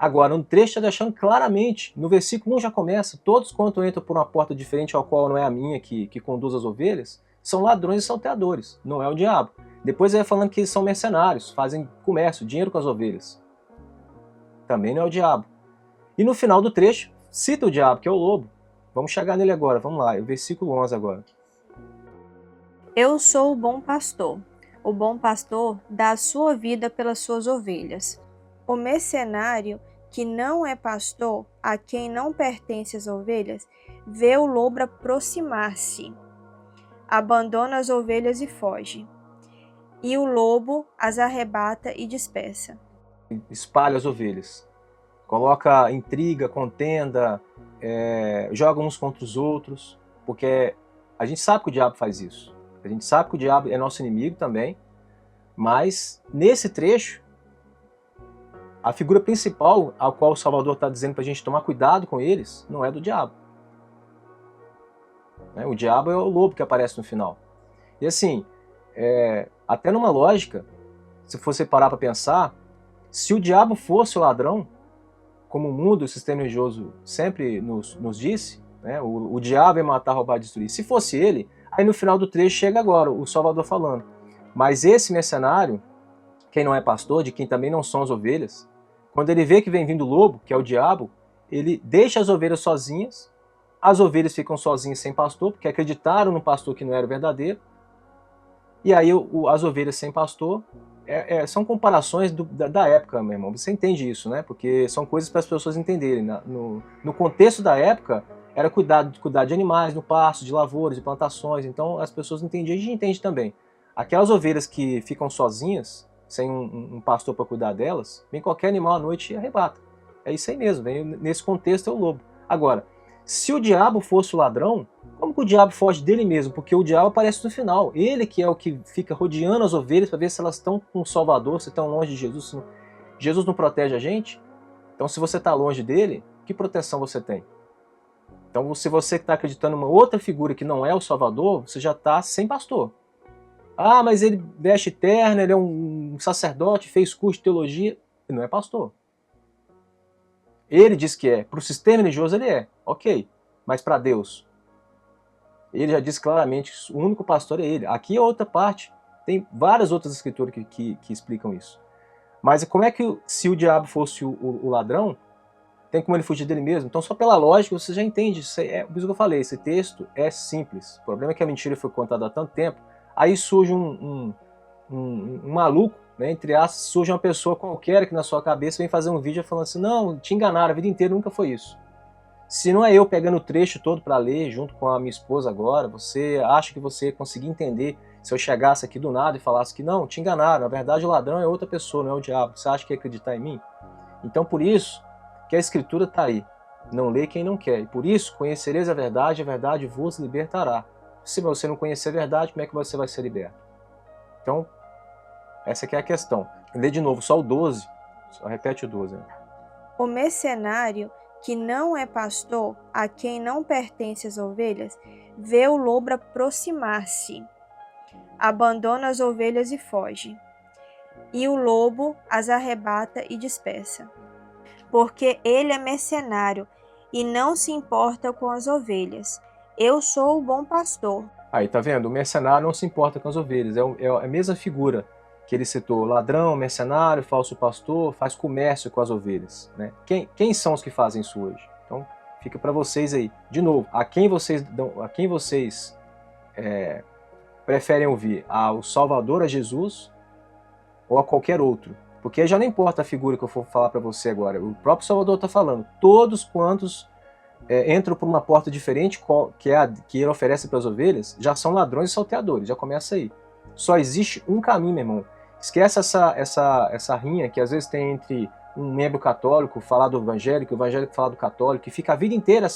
Agora, no trecho está deixando claramente, no versículo 1 já começa, todos quanto entram por uma porta diferente, ao qual não é a minha, que conduz as ovelhas, são ladrões e salteadores, não é o diabo. Depois ele vai falando que eles são mercenários, fazem comércio, dinheiro com as ovelhas. Também não é o diabo. E no final do trecho, cita o diabo, que é o lobo. Vamos chegar nele agora, vamos lá, o versículo 11 agora. Eu sou o bom pastor. O bom pastor dá a sua vida pelas suas ovelhas. O mercenário, que não é pastor, a quem não pertence as ovelhas, vê o lobo aproximar-se, abandona as ovelhas e foge. E o lobo as arrebata e dispersa. Espalha as ovelhas. Coloca intriga, contenda, joga uns contra os outros, porque a gente sabe que o diabo faz isso. A gente sabe que o diabo é nosso inimigo também, mas nesse trecho, a figura principal ao qual o Salvador está dizendo para a gente tomar cuidado com eles, não é do diabo. O diabo é o lobo que aparece no final. E assim, até numa lógica, se você parar para pensar, se o diabo fosse o ladrão, como o mundo, o sistema religioso sempre nos disse, né, o diabo é matar, roubar, destruir. Se fosse ele, aí no final do trecho chega agora o Salvador falando. Mas esse mercenário, quem não é pastor, de quem também não são as ovelhas, quando ele vê que vem vindo o lobo, que é o diabo, ele deixa as ovelhas sozinhas, as ovelhas ficam sozinhas sem pastor, porque acreditaram no pastor que não era o verdadeiro, e aí as ovelhas sem pastor são comparações da época, meu irmão. Você entende isso, né? Porque são coisas para as pessoas entenderem. No contexto da época, era cuidar de animais no pasto, de lavouras, de plantações. Então as pessoas entendiam, a gente entende também. Aquelas ovelhas que ficam sozinhas, sem um pastor para cuidar delas, vem qualquer animal à noite e arrebata. É isso aí mesmo, nesse contexto é o lobo. Agora, se o diabo fosse o ladrão, como que o diabo foge dele mesmo? Porque o diabo aparece no final. Ele que é o que fica rodeando as ovelhas para ver se elas estão com o Salvador, se estão longe de Jesus. Jesus não protege a gente? Então se você está longe dele, que proteção você tem? Então se você está acreditando em uma outra figura que não é o Salvador, você já está sem pastor. Ah, mas ele veste terno, ele é um sacerdote, fez curso de teologia. Ele não é pastor. Ele diz que é. Para o sistema religioso ele é. Ok. Mas para Deus, ele já diz claramente que o único pastor é ele. Aqui é outra parte. Tem várias outras escrituras que explicam isso. Mas como é que, se o diabo fosse o ladrão, tem como ele fugir dele mesmo? Então, só pela lógica, você já entende. Por isso que eu falei, esse texto é simples. O problema é que a mentira foi contada há tanto tempo. Aí surge um maluco, né, entre aspas, surge uma pessoa qualquer que na sua cabeça vem fazer um vídeo falando assim, não, te enganaram, a vida inteira nunca foi isso. Se não é eu pegando o trecho todo para ler junto com a minha esposa agora, você acha que você conseguir entender se eu chegasse aqui do nada e falasse que não, te enganaram, na verdade o ladrão é outra pessoa, não é o diabo, você acha que ia acreditar em mim? Então por isso que a escritura está aí, não lê quem não quer, e por isso conhecereis a verdade vos libertará. Se você não conhecer a verdade, como é que você vai ser liberto? Então, essa aqui é a questão. Lê de novo só o 12, só repete o 12. Né? O mercenário, que não é pastor, a quem não pertence as ovelhas, vê o lobo aproximar-se, abandona as ovelhas e foge. E o lobo as arrebata e dispersa. Porque ele é mercenário e não se importa com as ovelhas. Eu sou o bom pastor. Aí, tá vendo? O mercenário não se importa com as ovelhas. É a mesma figura que ele citou. Ladrão, mercenário, falso pastor, faz comércio com as ovelhas. Né? Quem são os que fazem isso hoje? Então, fica para vocês aí. De novo, a quem vocês preferem ouvir? Ao Salvador, a Jesus, ou a qualquer outro? Porque já não importa a figura que eu for falar para você agora. O próprio Salvador está falando. Todos quantos entram por uma porta diferente que ele oferece para as ovelhas, já são ladrões e salteadores, já começa aí. Só existe um caminho, meu irmão. Esquece essa rinha que às vezes tem entre um membro católico falar do evangélico, o evangélico falar do católico, e fica a vida inteira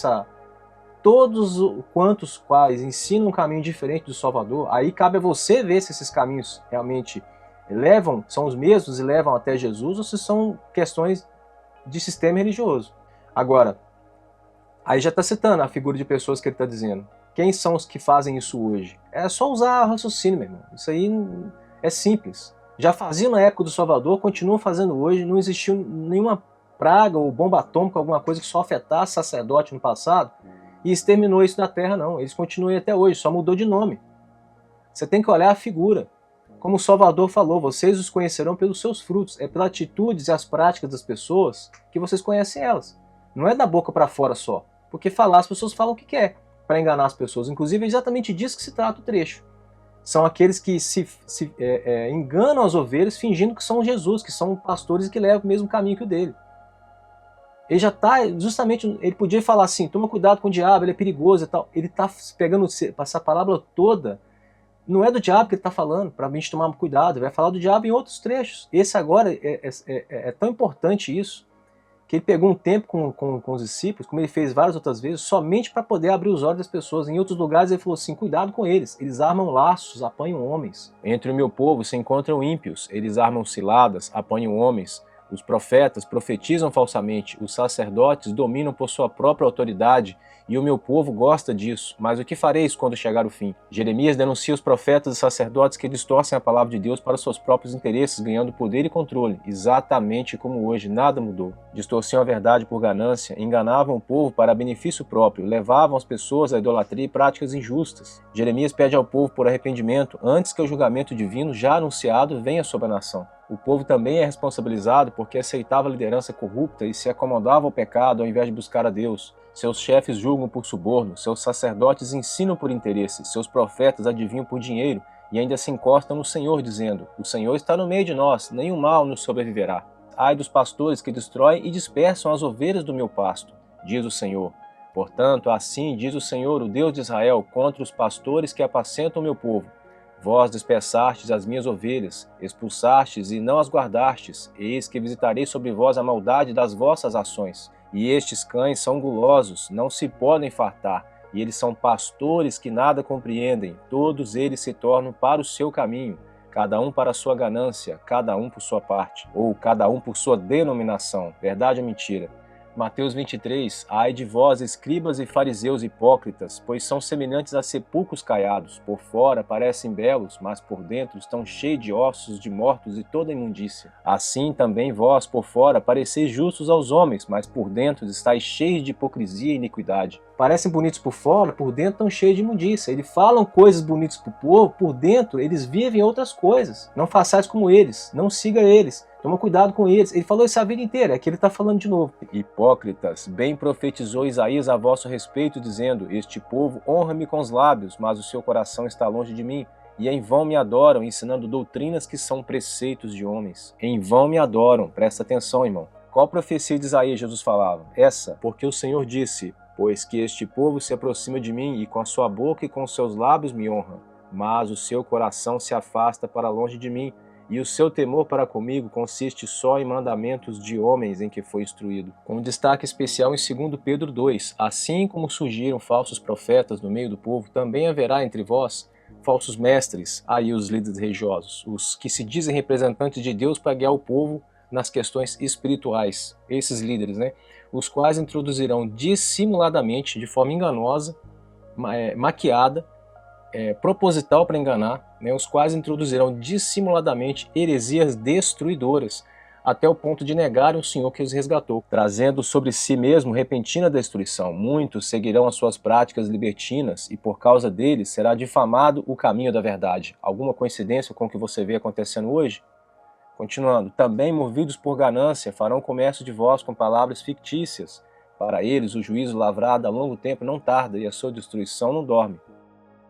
todos quantos quais ensinam um caminho diferente do Salvador, aí cabe a você ver se esses caminhos realmente são os mesmos e levam até Jesus, ou se são questões de sistema religioso. Agora, aí já está citando a figura de pessoas que ele está dizendo. Quem são os que fazem isso hoje? É só usar raciocínio, meu irmão. Isso aí é simples. Já faziam na época do Salvador, continuam fazendo hoje, não existiu nenhuma praga ou bomba atômica, alguma coisa que só afetasse sacerdote no passado, e exterminou isso da terra, não. Eles continuam até hoje, só mudou de nome. Você tem que olhar a figura. Como o Salvador falou, vocês os conhecerão pelos seus frutos. É pelas atitudes e as práticas das pessoas que vocês conhecem elas. Não é da boca para fora só. Porque falar, as pessoas falam o que quer para enganar as pessoas. Inclusive, é exatamente disso que se trata o trecho. São aqueles que enganam as ovelhas fingindo que são Jesus, que são pastores e que levam o mesmo caminho que o dele. Ele já está, justamente, ele podia falar assim, toma cuidado com o diabo, ele é perigoso e tal. Ele está pegando essa palavra toda. Não é do diabo que ele está falando, para a gente tomar cuidado. Ele vai falar do diabo em outros trechos. Esse agora é tão importante isso, que ele pegou um tempo com os discípulos, como ele fez várias outras vezes, somente para poder abrir os olhos das pessoas. Em outros lugares ele falou assim, cuidado com eles. Eles armam laços, apanham homens. Entre o meu povo se encontram ímpios. Eles armam ciladas, apanham homens. Os profetas profetizam falsamente, os sacerdotes dominam por sua própria autoridade, e o meu povo gosta disso. Mas o que fareis quando chegar o fim? Jeremias denuncia os profetas e sacerdotes que distorcem a palavra de Deus para seus próprios interesses, ganhando poder e controle. Exatamente como hoje, nada mudou. Distorciam a verdade por ganância, enganavam o povo para benefício próprio, levavam as pessoas à idolatria e práticas injustas. Jeremias pede ao povo por arrependimento, antes que o julgamento divino já anunciado venha sobre a nação. O povo também é responsabilizado porque aceitava a liderança corrupta e se acomodava ao pecado ao invés de buscar a Deus. Seus chefes julgam por suborno, seus sacerdotes ensinam por interesse, seus profetas adivinham por dinheiro e ainda se encostam no Senhor dizendo, o Senhor está no meio de nós, nenhum mal nos sobreviverá. Ai dos pastores que destroem e dispersam as ovelhas do meu pasto, diz o Senhor. Portanto, assim diz o Senhor, o Deus de Israel, contra os pastores que apacentam o meu povo. Vós dispersastes as minhas ovelhas, expulsastes e não as guardastes, eis que visitarei sobre vós a maldade das vossas ações. E estes cães são gulosos, não se podem fartar, e eles são pastores que nada compreendem, todos eles se tornam para o seu caminho, cada um para a sua ganância, cada um por sua parte, ou cada um por sua denominação, verdade ou mentira. Mateus 23, ai de vós, escribas e fariseus hipócritas, pois são semelhantes a sepulcros caiados. Por fora parecem belos, mas por dentro estão cheios de ossos de mortos e toda imundícia. Assim também vós, por fora, pareceis justos aos homens, mas por dentro estáis cheios de hipocrisia e iniquidade. Parecem bonitos por fora, por dentro estão cheios de imundícia. Eles falam coisas bonitas para o povo, por dentro eles vivem outras coisas. Não façais como eles, não siga eles. Toma cuidado com eles. Ele falou isso a vida inteira, é que ele está falando de novo. Hipócritas, bem profetizou Isaías a vosso respeito, dizendo, este povo honra-me com os lábios, mas o seu coração está longe de mim. E em vão me adoram, ensinando doutrinas que são preceitos de homens. Em vão me adoram, presta atenção, irmão. Qual profecia de Isaías Jesus falava? Essa, porque o Senhor disse, pois que este povo se aproxima de mim, e com a sua boca e com os seus lábios me honra, mas o seu coração se afasta para longe de mim, e o seu temor para comigo consiste só em mandamentos de homens em que foi instruído. Com destaque especial em 2 Pedro 2, assim como surgiram falsos profetas no meio do povo, também haverá entre vós falsos mestres, aí os líderes religiosos, os que se dizem representantes de Deus para guiar o povo nas questões espirituais, esses líderes, né? Os quais introduzirão dissimuladamente, de forma enganosa, maquiada, proposital para enganar, né, os quais introduzirão dissimuladamente heresias destruidoras, até o ponto de negarem o Senhor que os resgatou, trazendo sobre si mesmo repentina destruição. Muitos seguirão as suas práticas libertinas, e por causa deles será difamado o caminho da verdade. Alguma coincidência com o que você vê acontecendo hoje? Continuando, também movidos por ganância farão comércio de vós com palavras fictícias. Para eles o juízo lavrado a longo tempo não tarda, e a sua destruição não dorme.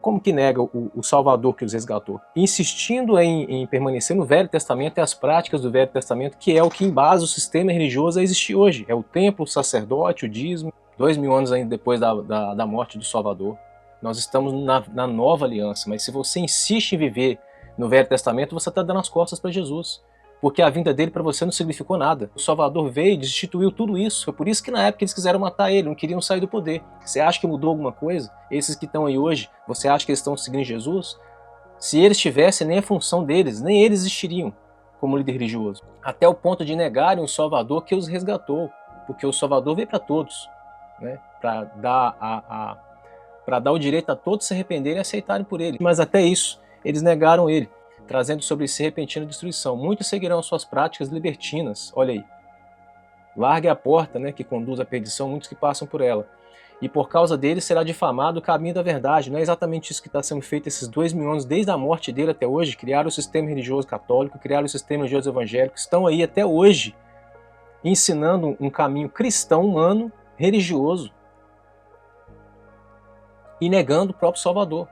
Como que nega o Salvador que os resgatou? Insistindo em permanecer no Velho Testamento e as práticas do Velho Testamento, que é o que embasa o sistema religioso a existir hoje. É o templo, o sacerdote, o dízimo. 2000 anos ainda depois da morte do Salvador. Nós estamos na nova aliança, mas se você insiste em viver no Velho Testamento, você está dando as costas para Jesus. Porque a vinda dele para você não significou nada. O Salvador veio e destituiu tudo isso. Foi por isso que na época eles quiseram matar ele, não queriam sair do poder. Você acha que mudou alguma coisa? Esses que estão aí hoje, você acha que eles estão seguindo Jesus? Se eles tivessem, nem a função deles, nem eles existiriam como líder religioso. Até o ponto de negarem o Salvador que os resgatou. Porque o Salvador veio para todos, né? Para dar o direito a todos se arrependerem e aceitarem por ele. Mas até isso, eles negaram ele, trazendo sobre si repentina destruição. Muitos seguirão suas práticas libertinas, olha aí, Largue a porta, né, que conduz à perdição, muitos que passam por ela. E por causa dele será difamado o caminho da verdade. Não é exatamente isso que está sendo feito esses 2.000 anos, desde a morte dele até hoje. Criaram o sistema religioso católico, criaram o sistema religioso evangélico, estão aí até hoje ensinando um caminho cristão, humano, religioso, e negando o próprio Salvador,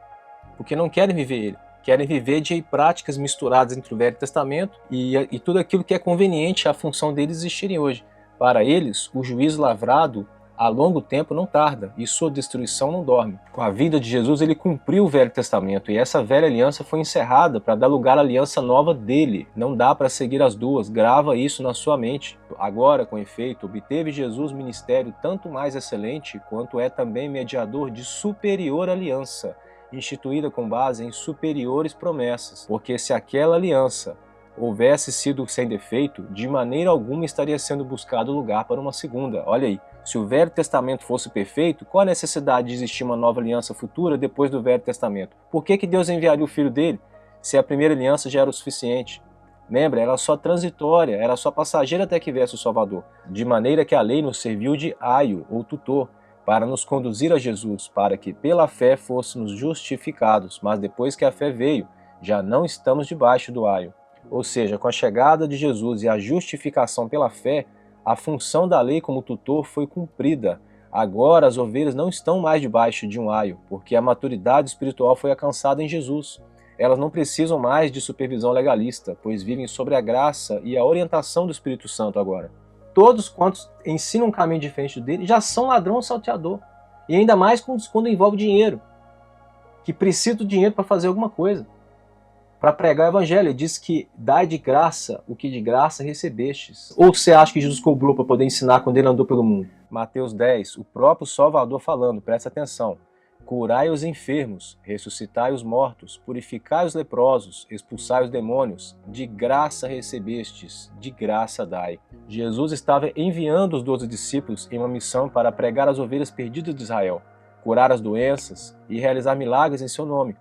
porque não querem viver ele. Querem viver de práticas misturadas entre o Velho Testamento e tudo aquilo que é conveniente à função deles existirem hoje. Para eles, o juízo lavrado a longo tempo não tarda, e sua destruição não dorme. Com a vida de Jesus, ele cumpriu o Velho Testamento, e essa velha aliança foi encerrada para dar lugar à aliança nova dele. Não dá para seguir as duas, grava isso na sua mente. Agora, com efeito, obteve Jesus ministério tanto mais excelente, quanto é também mediador de superior aliança, instituída com base em superiores promessas, porque se aquela aliança houvesse sido sem defeito, de maneira alguma estaria sendo buscado lugar para uma segunda. Olha aí, se o Velho Testamento fosse perfeito, qual a necessidade de existir uma nova aliança futura depois do Velho Testamento? Por que Deus enviaria o Filho dele, se a primeira aliança já era o suficiente? Lembra, era só transitória, era só passageira até que viesse o Salvador, de maneira que a lei nos serviu de aio, ou tutor, para nos conduzir a Jesus, para que pela fé fôssemos justificados, mas depois que a fé veio, já não estamos debaixo do aio. Ou seja, com a chegada de Jesus e a justificação pela fé, a função da lei como tutor foi cumprida. Agora as ovelhas não estão mais debaixo de um aio, porque a maturidade espiritual foi alcançada em Jesus. Elas não precisam mais de supervisão legalista, pois vivem sobre a graça e a orientação do Espírito Santo agora. Todos quantos ensinam um caminho diferente dele já são ladrão ou salteador. E ainda mais quando envolve dinheiro, que precisa do dinheiro para fazer alguma coisa. Para pregar o evangelho, ele diz que dai de graça o que de graça recebestes. Ou você acha que Jesus cobrou para poder ensinar quando ele andou pelo mundo? Mateus 10, o próprio Salvador falando, presta atenção. Curai os enfermos, ressuscitai os mortos, purificai os leprosos, expulsai os demônios, de graça recebestes, de graça dai. Jesus estava enviando os 12 discípulos em uma missão para pregar as ovelhas perdidas de Israel, curar as doenças e realizar milagres em seu nome.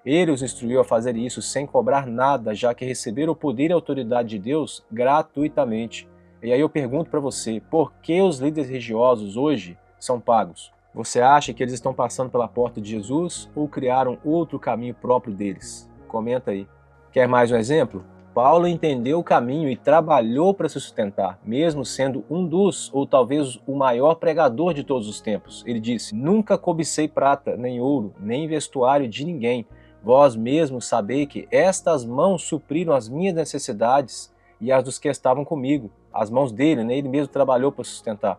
Ele os instruiu a fazer isso sem cobrar nada, já que receberam o poder e a autoridade de Deus gratuitamente. E aí eu pergunto para você, por que os líderes religiosos hoje são pagos? Você acha que eles estão passando pela porta de Jesus ou criaram outro caminho próprio deles? Comenta aí. Quer mais um exemplo? Paulo entendeu o caminho e trabalhou para se sustentar, mesmo sendo um dos, ou talvez o maior pregador de todos os tempos. Ele disse, nunca cobicei prata, nem ouro, nem vestuário de ninguém. Vós mesmos sabei que estas mãos supriram as minhas necessidades e as dos que estavam comigo. As mãos dele, né? Ele mesmo trabalhou para sustentar.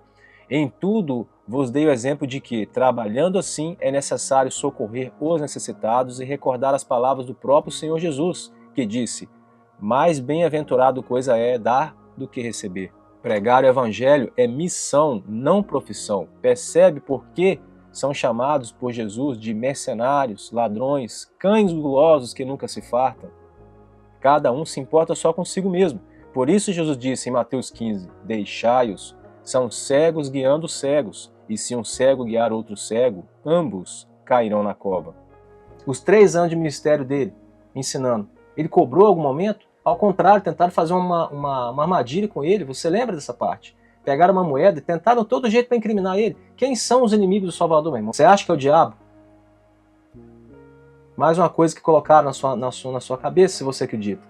Em tudo vos dei o exemplo de que, trabalhando assim, é necessário socorrer os necessitados e recordar as palavras do próprio Senhor Jesus, que disse, mais bem-aventurado coisa é dar do que receber. Pregar o evangelho é missão, não profissão. Percebe por que são chamados por Jesus de mercenários, ladrões, cães gulosos que nunca se fartam? Cada um se importa só consigo mesmo. Por isso Jesus disse em Mateus 15, deixai-os, são cegos guiando cegos, e se um cego guiar outro cego, ambos cairão na cova. Os 3 anos de ministério dele, ensinando, ele cobrou em algum momento? Ao contrário, tentaram fazer uma armadilha com ele, você lembra dessa parte? Pegaram uma moeda e tentaram todo jeito para incriminar ele. Quem são os inimigos do Salvador, meu irmão? Você acha que é o diabo? Mais uma coisa que colocaram na sua cabeça, se você acredita.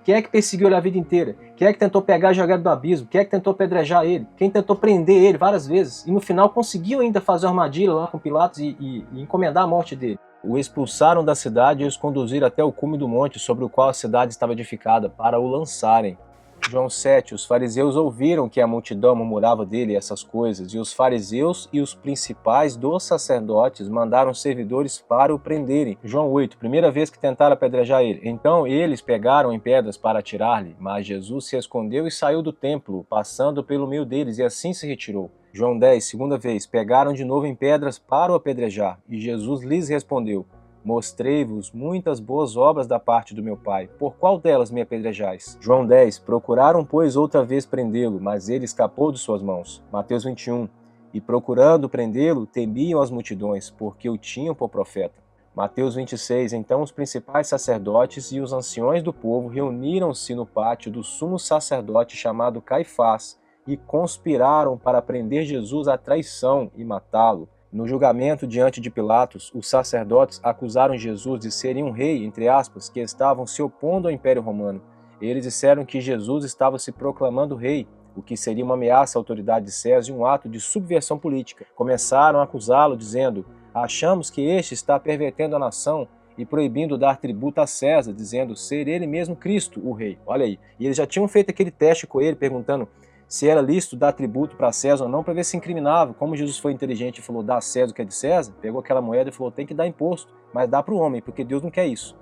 Quem é que perseguiu ele a vida inteira? Quem é que tentou pegar e jogar ele do abismo? Quem é que tentou apedrejar ele? Quem tentou prender ele várias vezes? E no final conseguiu ainda fazer uma armadilha lá com Pilatos e encomendar a morte dele. O expulsaram da cidade e os conduziram até o cume do monte sobre o qual a cidade estava edificada, para o lançarem. João 7, os fariseus ouviram que a multidão murmurava dele essas coisas, e os fariseus e os principais dos sacerdotes mandaram servidores para o prenderem. João 8, primeira vez que tentaram apedrejar ele. Então eles pegaram em pedras para atirar-lhe, mas Jesus se escondeu e saiu do templo, passando pelo meio deles, e assim se retirou. João 10, segunda vez, pegaram de novo em pedras para o apedrejar, e Jesus lhes respondeu, mostrei-vos muitas boas obras da parte do meu Pai. Por qual delas me apedrejais? João 10. Procuraram, pois, outra vez prendê-lo, mas ele escapou de suas mãos. Mateus 21. E procurando prendê-lo, temiam as multidões, porque o tinham por profeta. Mateus 26. Então os principais sacerdotes e os anciões do povo reuniram-se no pátio do sumo sacerdote chamado Caifás, e conspiraram para prender Jesus à traição e matá-lo. No julgamento diante de Pilatos, os sacerdotes acusaram Jesus de ser um rei, entre aspas, que estavam se opondo ao Império Romano. Eles disseram que Jesus estava se proclamando rei, o que seria uma ameaça à autoridade de César e um ato de subversão política. Começaram a acusá-lo, dizendo: achamos que este está pervertendo a nação e proibindo dar tributo a César, dizendo ser ele mesmo Cristo, o rei. Olha aí. E eles já tinham feito aquele teste com ele, perguntando se era lícito dar tributo para César ou não, para ver se incriminava. Como Jesus foi inteligente e falou, dá a César o que é de César, pegou aquela moeda e falou, tem que dar imposto, mas dá para o homem, porque Deus não quer isso.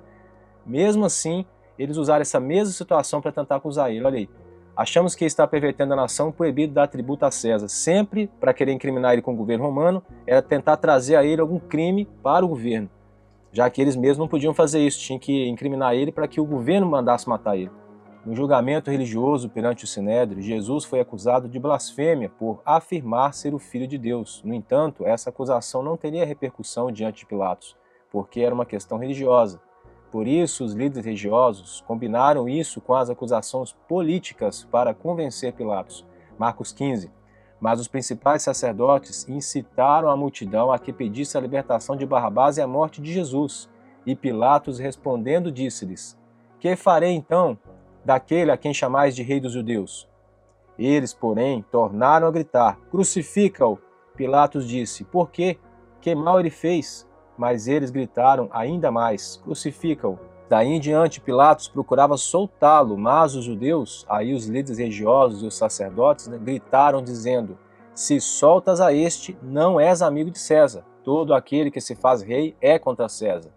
Mesmo assim, eles usaram essa mesma situação para tentar acusar ele. Olha aí. Achamos que ele está pervertendo a nação, proibido dar tributo a César. Sempre, para querer incriminar ele com o governo romano, era tentar trazer a ele algum crime para o governo, já que eles mesmos não podiam fazer isso, tinham que incriminar ele para que o governo mandasse matar ele. No julgamento religioso perante o Sinédrio, Jesus foi acusado de blasfêmia por afirmar ser o Filho de Deus. No entanto, essa acusação não teria repercussão diante de Pilatos, porque era uma questão religiosa. Por isso, os líderes religiosos combinaram isso com as acusações políticas para convencer Pilatos. Marcos 15. Mas os principais sacerdotes incitaram a multidão a que pedisse a libertação de Barrabás e a morte de Jesus. E Pilatos, respondendo, disse-lhes: que farei então daquele a quem chamais de rei dos judeus? Eles, porém, tornaram a gritar: crucifica-o! Pilatos disse: por quê? Que mal ele fez? Mas eles gritaram ainda mais: crucifica-o! Daí em diante, Pilatos procurava soltá-lo, mas os judeus, aí os líderes religiosos e os sacerdotes, gritaram dizendo: se soltas a este, não és amigo de César. Todo aquele que se faz rei é contra César.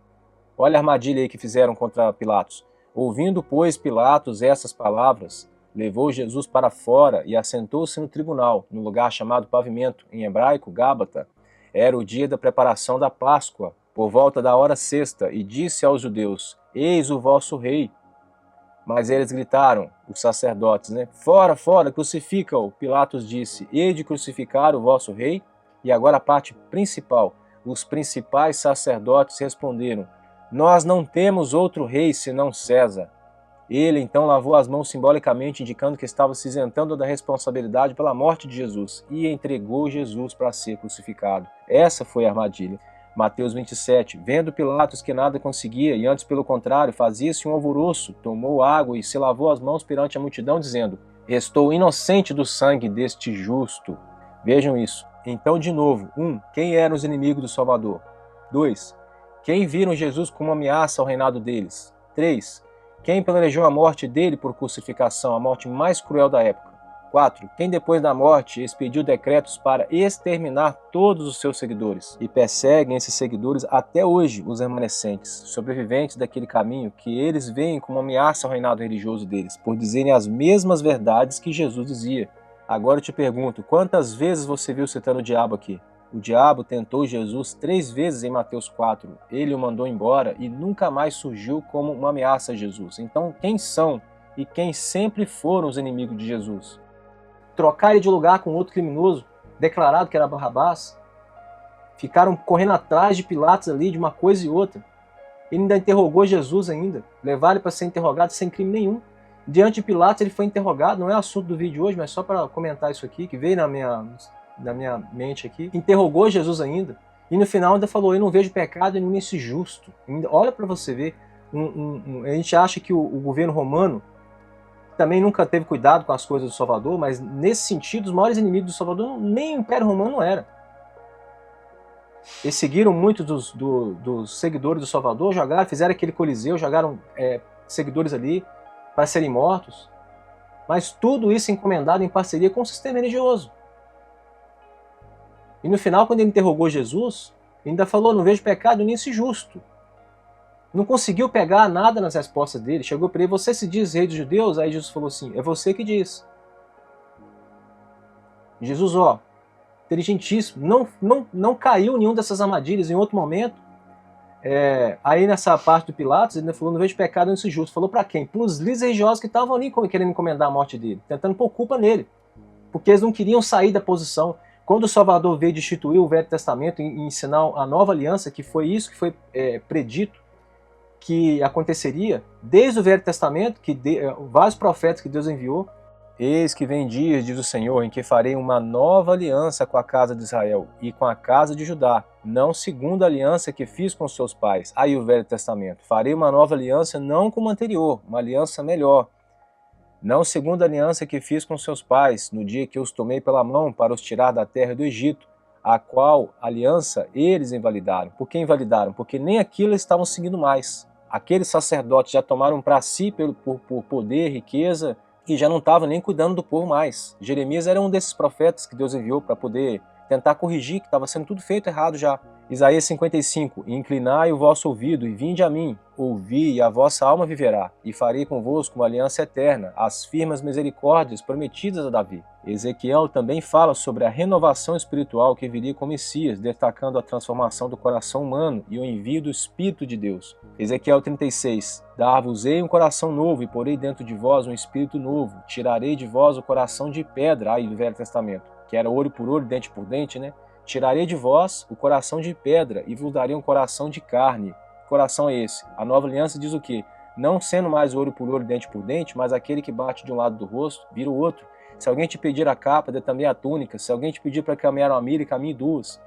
Olha a armadilha aí que fizeram contra Pilatos. Ouvindo, pois, Pilatos essas palavras, levou Jesus para fora e assentou-se no tribunal, no lugar chamado Pavimento, em hebraico, Gábata. Era o dia da preparação da Páscoa, por volta da hora sexta, e disse aos judeus: eis o vosso rei. Mas eles gritaram, os sacerdotes, fora, fora, crucifica-o. Pilatos disse: hei de crucificar o vosso rei? E agora a parte principal. Os principais sacerdotes responderam: nós não temos outro rei senão César. Ele então lavou as mãos simbolicamente, indicando que estava se isentando da responsabilidade pela morte de Jesus, e entregou Jesus para ser crucificado. Essa foi a armadilha. Mateus 27. Vendo Pilatos que nada conseguia, e antes pelo contrário, fazia-se um alvoroço, tomou água e se lavou as mãos perante a multidão, dizendo: estou inocente do sangue deste justo. Vejam isso. Então, de novo, 1. Quem eram os inimigos do Salvador? 2. Quem viram Jesus como ameaça ao reinado deles? 3. Quem planejou a morte dele por crucificação, a morte mais cruel da época? 4. Quem depois da morte expediu decretos para exterminar todos os seus seguidores e perseguem esses seguidores até hoje, os remanescentes, sobreviventes daquele caminho que eles veem como ameaça ao reinado religioso deles, por dizerem as mesmas verdades que Jesus dizia. Agora eu te pergunto, quantas vezes você viu citando o diabo aqui? O diabo tentou Jesus 3 vezes em Mateus 4. Ele o mandou embora e nunca mais surgiu como uma ameaça a Jesus. Então, quem são e quem sempre foram os inimigos de Jesus? Trocar ele de lugar com outro criminoso, declarado que era Barrabás. Ficaram correndo atrás de Pilatos ali, de uma coisa e outra. Ele ainda interrogou Jesus ainda. Levaram ele para ser interrogado sem crime nenhum. Diante de Pilatos ele foi interrogado, não é assunto do vídeo de hoje, mas só para comentar isso aqui, que veio na minha mente aqui. Interrogou Jesus ainda. E no final ainda falou: eu não vejo pecado em nesse justo. Olha para você ver. A gente acha que o governo romano também nunca teve cuidado com as coisas do Salvador, mas nesse sentido, os maiores inimigos do Salvador nem o Império Romano não era. Eles seguiram muito dos seguidores do Salvador, fizeram aquele coliseu, jogaram seguidores ali para serem mortos, mas tudo isso encomendado em parceria com o sistema religioso. E no final, quando ele interrogou Jesus, ele ainda falou: não vejo pecado nisso justo. Não conseguiu pegar nada nas respostas dele. Chegou para ele: você se diz rei dos judeus? Aí Jesus falou assim: é você que diz. Jesus, inteligentíssimo, não caiu em nenhuma dessas armadilhas em outro momento. Aí nessa parte do Pilatos, ele ainda falou: não vejo pecado nisso justo. Falou para quem? Para os líderes religiosos que estavam ali querendo encomendar a morte dele, tentando pôr culpa nele, porque eles não queriam sair da posição. Quando o Salvador veio destituir o Velho Testamento e ensinar a nova aliança, que foi isso que foi predito que aconteceria desde o Velho Testamento, vários profetas que Deus enviou, Eis que vem dias, diz o Senhor, em que farei uma nova aliança com a casa de Israel e com a casa de Judá, não segundo a aliança que fiz com seus pais. Aí o Velho Testamento. Farei uma nova aliança não como a anterior, uma aliança melhor. Não segundo a aliança que fiz com seus pais, no dia que os tomei pela mão para os tirar da terra do Egito, a qual aliança eles invalidaram. Por que invalidaram? Porque nem aquilo eles estavam seguindo mais. Aqueles sacerdotes já tomaram para si por poder, riqueza, e já não estavam nem cuidando do povo mais. Jeremias era um desses profetas que Deus enviou para poder tentar corrigir, que estava sendo tudo feito errado já. Isaías 55, inclinai o vosso ouvido e vinde a mim, ouvi e a vossa alma viverá, e farei convosco uma aliança eterna, as firmes misericórdias prometidas a Davi. Ezequiel também fala sobre a renovação espiritual que viria com Messias, destacando a transformação do coração humano e o envio do Espírito de Deus. Ezequiel 36, dar-vos-ei um coração novo e porei dentro de vós um espírito novo, tirarei de vós o coração de pedra, aí do Velho Testamento, que era olho por olho, dente por dente, né? Tirarei de vós o coração de pedra e vos darei um coração de carne. Que coração é esse? A nova aliança diz o quê? Não sendo mais olho por olho, dente por dente, mas aquele que bate de um lado do rosto, vira o outro. Se alguém te pedir a capa, dê também a túnica. Se alguém te pedir para caminhar uma milha, caminhe duas.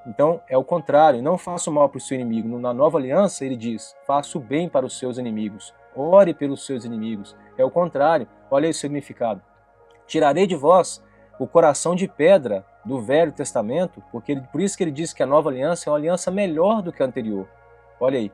Então, é o contrário. Não faça o mal para o seu inimigo. Na nova aliança, ele diz, faça o bem para os seus inimigos. Ore pelos seus inimigos. É o contrário. Olha aí o significado. Tirarei de vós o coração de pedra do Velho Testamento, porque por isso que ele diz que a nova aliança é uma aliança melhor do que a anterior. Olha aí,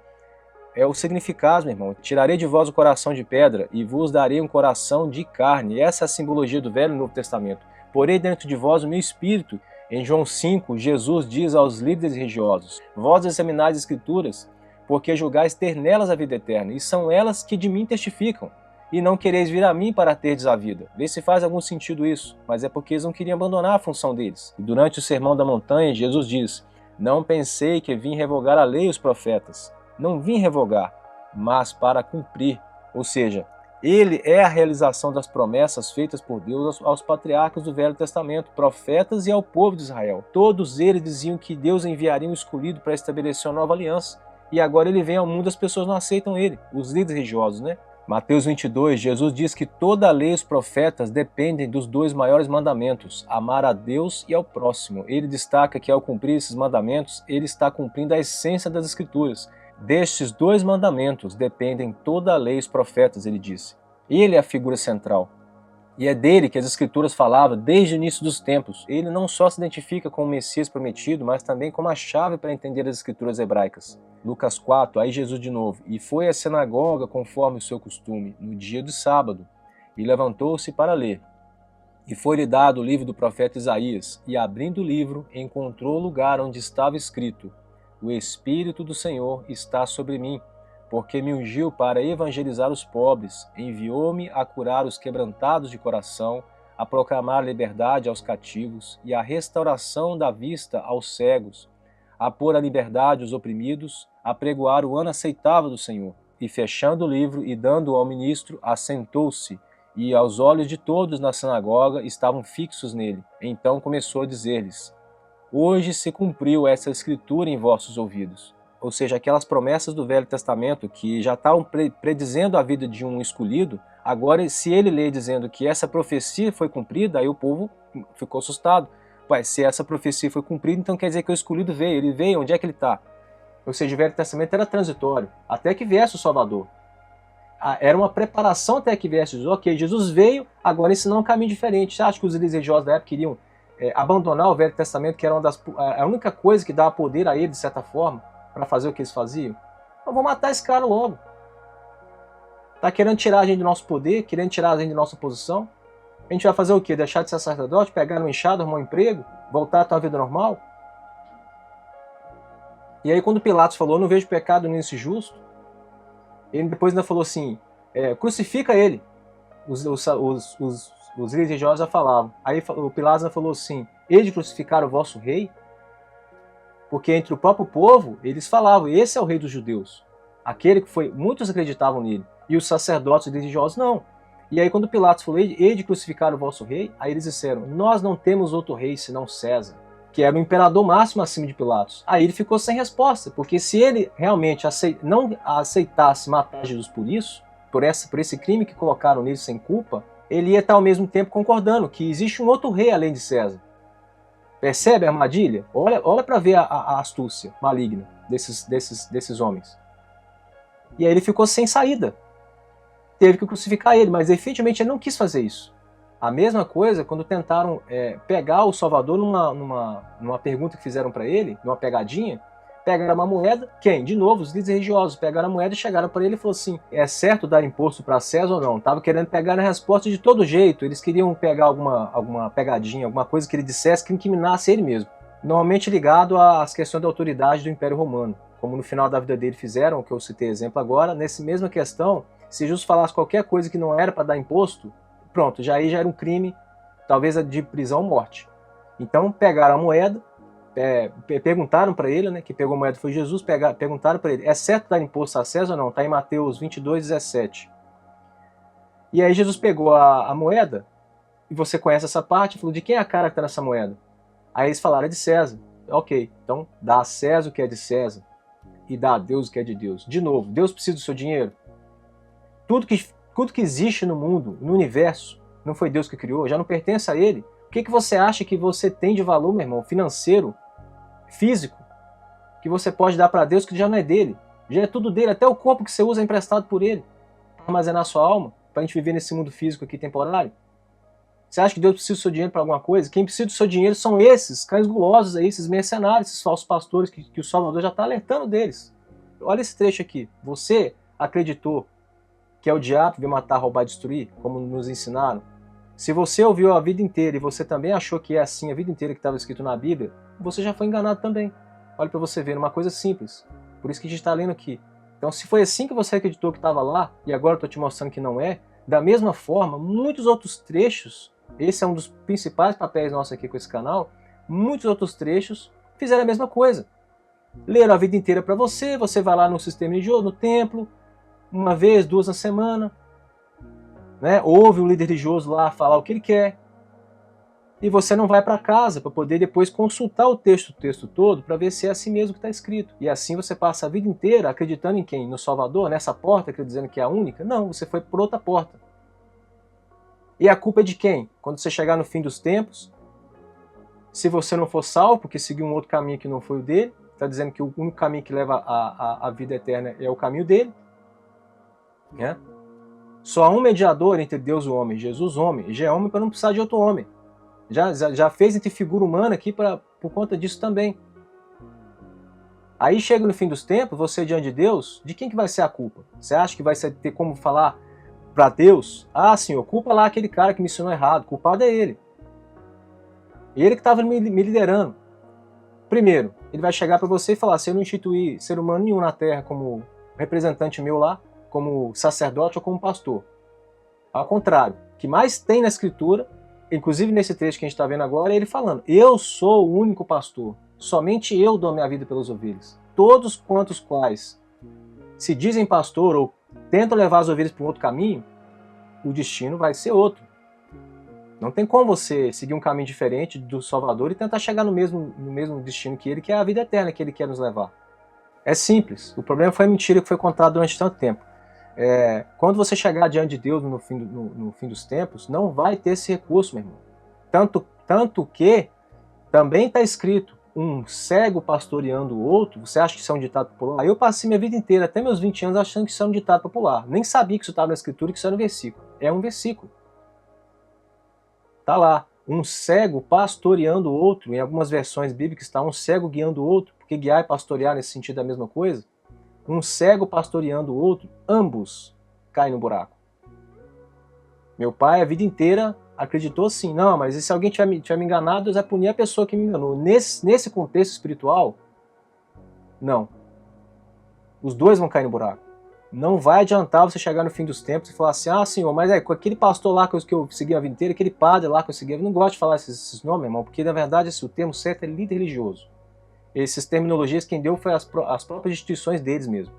é o significado, meu irmão. Tirarei de vós o coração de pedra e vos darei um coração de carne. Essa é a simbologia do Velho e Novo Testamento. Porei dentro de vós o meu espírito. Em João 5, Jesus diz aos líderes religiosos, vós examinais as Escrituras, porque julgais ter nelas a vida eterna, e são elas que de mim testificam. E não quereis vir a mim para terdes a vida. Vê se faz algum sentido isso, mas é porque eles não queriam abandonar a função deles. E durante o Sermão da Montanha, Jesus diz, não pensei que vim revogar a lei e os profetas. Não vim revogar, mas para cumprir. Ou seja, ele é a realização das promessas feitas por Deus aos patriarcas do Velho Testamento, profetas e ao povo de Israel. Todos eles diziam que Deus enviaria um escolhido para estabelecer uma nova aliança. E agora ele vem ao mundo e as pessoas não aceitam ele, os líderes religiosos, né? Mateus 22, Jesus diz que toda a lei e os profetas dependem dos dois maiores mandamentos, amar a Deus e ao próximo. Ele destaca que ao cumprir esses mandamentos, ele está cumprindo a essência das Escrituras. Destes dois mandamentos dependem toda a lei e os profetas, ele disse. Ele é a figura central. E é dele que as Escrituras falavam desde o início dos tempos. Ele não só se identifica com o Messias prometido, mas também como a chave para entender as Escrituras hebraicas. Lucas 4, aí Jesus de novo, e foi à sinagoga conforme o seu costume, no dia do sábado, e levantou-se para ler. E foi-lhe dado o livro do profeta Isaías, e abrindo o livro, encontrou o lugar onde estava escrito, o Espírito do Senhor está sobre mim, porque me ungiu para evangelizar os pobres, enviou-me a curar os quebrantados de coração, a proclamar liberdade aos cativos e a restauração da vista aos cegos, a pôr a liberdade os oprimidos, a pregoar o ano aceitável do Senhor. E fechando o livro e dando-o ao ministro, assentou-se, e aos olhos de todos na sinagoga estavam fixos nele. Então começou a dizer-lhes, hoje se cumpriu essa escritura em vossos ouvidos. Ou seja, aquelas promessas do Velho Testamento que já estavam predizendo a vida de um escolhido, agora se ele lê dizendo que essa profecia foi cumprida, aí o povo ficou assustado. Ué, se essa profecia foi cumprida, então quer dizer que o escolhido veio. Ele veio, onde é que ele está? Ou seja, o Velho Testamento era transitório, até que viesse o Salvador. Era uma preparação até que viesse Jesus. Ok, Jesus veio, agora ensinou um caminho diferente. Você acha que os líderes religiosos da época queriam abandonar o Velho Testamento, que era a única coisa que dava poder a eles, de certa forma, para fazer o que eles faziam? Então vamos matar esse cara logo. Está querendo tirar a gente do nosso poder, querendo tirar a gente da nossa posição? A gente vai fazer o quê? Deixar de ser sacerdote, pegar no enxado, arrumar um emprego, voltar a ter uma vida normal? E aí quando Pilatos falou, não vejo pecado nisso justo, ele depois ainda falou assim, crucifica ele. Os líderes religiosos já falavam. Aí o Pilatos ainda falou assim, eles crucificaram o vosso rei? Porque entre o próprio povo, eles falavam, esse é o rei dos judeus. Aquele que foi, muitos acreditavam nele. E os sacerdotes e religiosos não. E aí quando Pilatos falou, hei de crucificar o vosso rei, aí eles disseram, nós não temos outro rei senão César, que era o imperador máximo acima de Pilatos. Aí ele ficou sem resposta, porque se ele realmente não aceitasse matar Jesus por isso, por esse crime que colocaram nele sem culpa, ele ia estar ao mesmo tempo concordando que existe um outro rei além de César. Percebe a armadilha? Olha para ver a astúcia maligna desses homens. E aí ele ficou sem saída. Teve que crucificar ele, mas efetivamente ele não quis fazer isso. A mesma coisa quando tentaram pegar o Salvador numa pergunta que fizeram para ele, numa pegadinha. Pegaram uma moeda, quem? De novo, os líderes religiosos pegaram a moeda e chegaram para ele e falaram assim, é certo dar imposto para César ou não? Estavam querendo pegar a resposta de todo jeito, eles queriam pegar alguma pegadinha, alguma coisa que ele dissesse que incriminasse ele mesmo. Normalmente ligado às questões da autoridade do Império Romano, como no final da vida dele fizeram, que eu citei exemplo agora, nessa mesma questão, se Jesus falasse qualquer coisa que não era para dar imposto, pronto, já era um crime, talvez de prisão ou morte. Então pegaram a moeda, perguntaram para ele, né, que pegou a moeda foi Jesus, perguntaram para ele, é certo dar imposto a César ou não? Está em Mateus 22:17. E aí Jesus pegou a moeda, e você conhece essa parte, falou, de quem é a cara que está nessa moeda? Aí eles falaram, é de César. Ok, então dá a César o que é de César, e dá a Deus o que é de Deus. De novo, Deus precisa do seu dinheiro? Tudo que existe no mundo, no universo, não foi Deus que criou, já não pertence a ele. O que você acha que você tem de valor, meu irmão, financeiro, físico, que você pode dar para Deus que já não é dele? Já é tudo dele, até o corpo que você usa é emprestado por ele, para armazenar sua alma, para a gente viver nesse mundo físico aqui temporário. Você acha que Deus precisa do seu dinheiro para alguma coisa? Quem precisa do seu dinheiro são esses cães gulosos aí, esses mercenários, esses falsos pastores que o Salvador já está alertando deles. Olha esse trecho aqui. Você acreditou que é o diabo que veio matar, roubar, destruir, como nos ensinaram? Se você ouviu a vida inteira e você também achou que é assim a vida inteira que estava escrito na Bíblia, você já foi enganado também. Olha para você ver, uma coisa simples. Por isso que a gente está lendo aqui. Então, se foi assim que você acreditou que estava lá, e agora eu estou te mostrando que não é, da mesma forma, muitos outros trechos, esse é um dos principais papéis nossos aqui com esse canal, muitos outros trechos fizeram a mesma coisa. Leram a vida inteira para você, você vai lá no sistema religioso, no templo, uma vez, duas na semana, né? Ouve o líder religioso lá falar o que ele quer, e você não vai para casa para poder depois consultar o texto todo para ver se é assim mesmo que está escrito. E assim você passa a vida inteira acreditando em quem? No Salvador, nessa porta que eu dizendo que é a única? Não, você foi por outra porta. E a culpa é de quem? Quando você chegar no fim dos tempos, se você não for salvo, porque seguiu um outro caminho que não foi o dele, está dizendo que o único caminho que leva à vida eterna é o caminho dele, né? Só há um mediador entre Deus e o homem, Jesus homem, e já é homem para não precisar de outro homem. Já fez entre figura humana aqui por conta disso também. Aí chega no fim dos tempos, você diante de Deus, de quem que vai ser a culpa? Você acha que vai ter como falar para Deus? Ah, Senhor, culpa lá aquele cara que me ensinou errado, culpado é ele. Ele que estava me liderando. Primeiro, ele vai chegar para você e falar, se eu não instituir ser humano nenhum na Terra como representante meu lá, como sacerdote ou como pastor. Ao contrário, o que mais tem na Escritura, inclusive nesse trecho que a gente está vendo agora, é ele falando, eu sou o único pastor, somente eu dou minha vida pelas ovelhas. Todos quantos quais se dizem pastor ou tentam levar as ovelhas para um outro caminho, o destino vai ser outro. Não tem como você seguir um caminho diferente do Salvador e tentar chegar no mesmo destino que ele, que é a vida eterna que ele quer nos levar. É simples. O problema foi a mentira que foi contada durante tanto tempo. Quando você chegar diante de Deus no fim dos tempos, não vai ter esse recurso, meu irmão. Tanto que também está escrito, um cego pastoreando o outro. Você acha que isso é um ditado popular? Eu passei minha vida inteira, até meus 20 anos, achando que isso era um ditado popular. Nem sabia que isso estava na Escritura e que isso era um versículo. É um versículo. Está lá, um cego pastoreando o outro. Em algumas versões bíblicas está um cego guiando o outro, porque guiar e pastorear nesse sentido é a mesma coisa. Um cego pastoreando o outro, ambos caem no buraco. Meu pai a vida inteira acreditou assim, não, mas se alguém tiver me enganado, Deus vai punir a pessoa que me enganou. Nesse contexto espiritual, não. Os dois vão cair no buraco. Não vai adiantar você chegar no fim dos tempos e falar assim, ah, Senhor, mas com aquele pastor lá que eu segui a vida inteira, aquele padre lá que eu segui, eu não gosto de falar esses nomes, irmão, porque na verdade o termo certo é líder religioso. Essas terminologias quem deu foi as próprias instituições deles mesmo.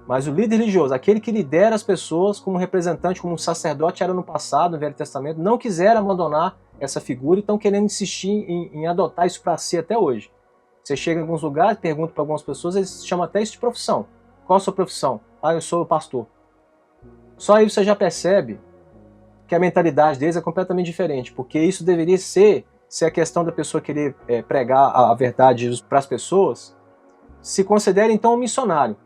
Mas o líder religioso, aquele que lidera as pessoas como representante, como um sacerdote era no passado, no Velho Testamento, não quiseram abandonar essa figura e estão querendo insistir em adotar isso para si até hoje. Você chega em alguns lugares, pergunta para algumas pessoas, eles chamam até isso de profissão. Qual a sua profissão? Ah, eu sou pastor. Só aí você já percebe que a mentalidade deles é completamente diferente, porque isso deveria ser, se a questão da pessoa querer pregar a verdade para as pessoas, se considere então um missionário,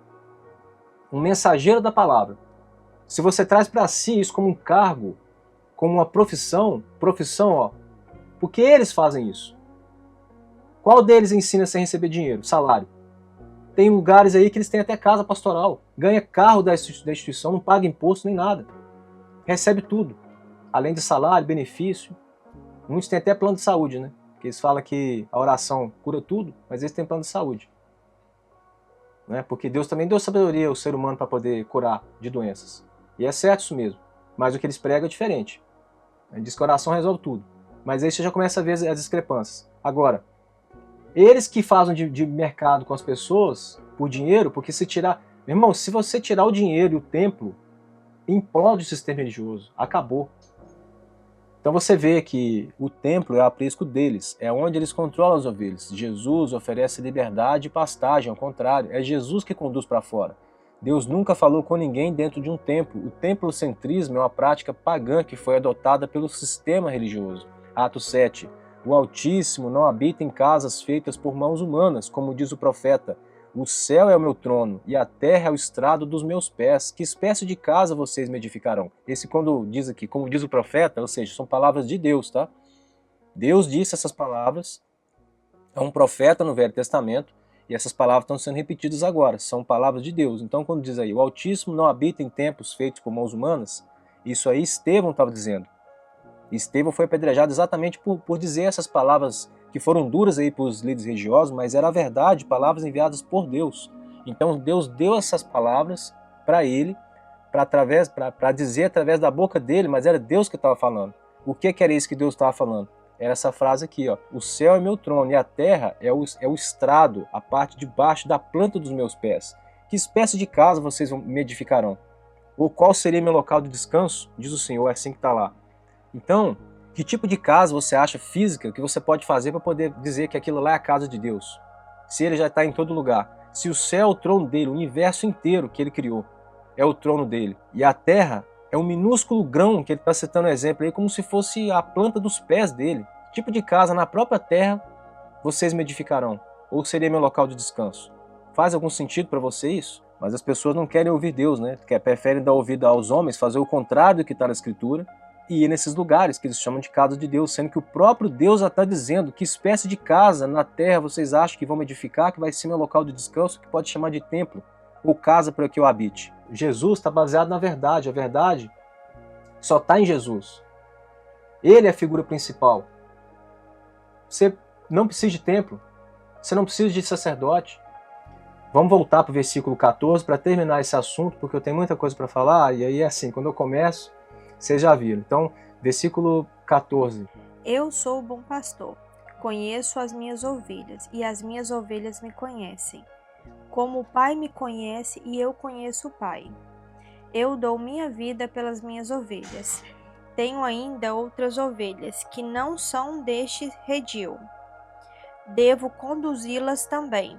um mensageiro da palavra. Se você traz para si isso como um cargo, como uma profissão, ó, por que eles fazem isso? Qual deles ensina sem receber dinheiro, salário? Tem lugares aí que eles têm até casa pastoral, ganha carro da instituição, não paga imposto nem nada, recebe tudo, além de salário, benefício. Muitos têm até plano de saúde, né? Porque eles falam que a oração cura tudo, mas eles têm plano de saúde. Né? Porque Deus também deu sabedoria ao ser humano para poder curar de doenças. E é certo isso mesmo. Mas o que eles pregam é diferente. Ele diz que a oração resolve tudo. Mas aí você já começa a ver as discrepâncias. Agora, eles que fazem de mercado com as pessoas por dinheiro, porque se tirar... Meu irmão, se você tirar o dinheiro e o templo, implode o sistema religioso. Acabou. Então você vê que o templo é o aprisco deles, é onde eles controlam as ovelhas. Jesus oferece liberdade e pastagem, ao contrário, é Jesus que conduz para fora. Deus nunca falou com ninguém dentro de um templo. O templocentrismo é uma prática pagã que foi adotada pelo sistema religioso. Atos 7. O Altíssimo não habita em casas feitas por mãos humanas, como diz o profeta. O céu é o meu trono e a terra é o estrado dos meus pés. Que espécie de casa vocês me edificarão? Esse quando diz aqui, como diz o profeta, ou seja, são palavras de Deus, tá? Deus disse essas palavras a um profeta no Velho Testamento e essas palavras estão sendo repetidas agora, são palavras de Deus. Então quando diz aí, o Altíssimo não habita em templos feitos por mãos humanas, isso aí Estevão estava dizendo. Estevão foi apedrejado exatamente por dizer essas palavras que foram duras aí para os líderes religiosos, mas era a verdade, palavras enviadas por Deus. Então Deus deu essas palavras para ele, para dizer através da boca dele, mas era Deus que estava falando. O que era isso que Deus estava falando? Era essa frase aqui, ó: o céu é meu trono e a terra é o estrado, a parte de baixo da planta dos meus pés. Que espécie de casa vocês me edificarão? Ou qual seria meu local de descanso? Diz o Senhor, é assim que está lá. Então, que tipo de casa você acha física que você pode fazer para poder dizer que aquilo lá é a casa de Deus? Se ele já está em todo lugar. Se o céu é o trono dele, o universo inteiro que ele criou é o trono dele. E a terra é um minúsculo grão, que ele está citando um exemplo aí, como se fosse a planta dos pés dele. Que tipo de casa na própria terra vocês me edificarão? Ou seria meu local de descanso? Faz algum sentido para você isso? Mas as pessoas não querem ouvir Deus, né? Preferem dar ouvido aos homens, fazer o contrário do que está na Escritura, e ir nesses lugares que eles chamam de casa de Deus, sendo que o próprio Deus já está dizendo que espécie de casa na terra vocês acham que vão me edificar, que vai ser meu local de descanso, que pode chamar de templo, ou casa para que eu habite. Jesus está baseado na verdade, a verdade só está em Jesus. Ele é a figura principal. Você não precisa de templo, você não precisa de sacerdote. Vamos voltar para o versículo 14 para terminar esse assunto, porque eu tenho muita coisa para falar, e aí é assim, quando eu começo, vocês já viram. Então, versículo 14. Eu sou o bom pastor, conheço as minhas ovelhas, e as minhas ovelhas me conhecem. Como o Pai me conhece e eu conheço o Pai. Eu dou minha vida pelas minhas ovelhas. Tenho ainda outras ovelhas, que não são deste redil. Devo conduzi-las também.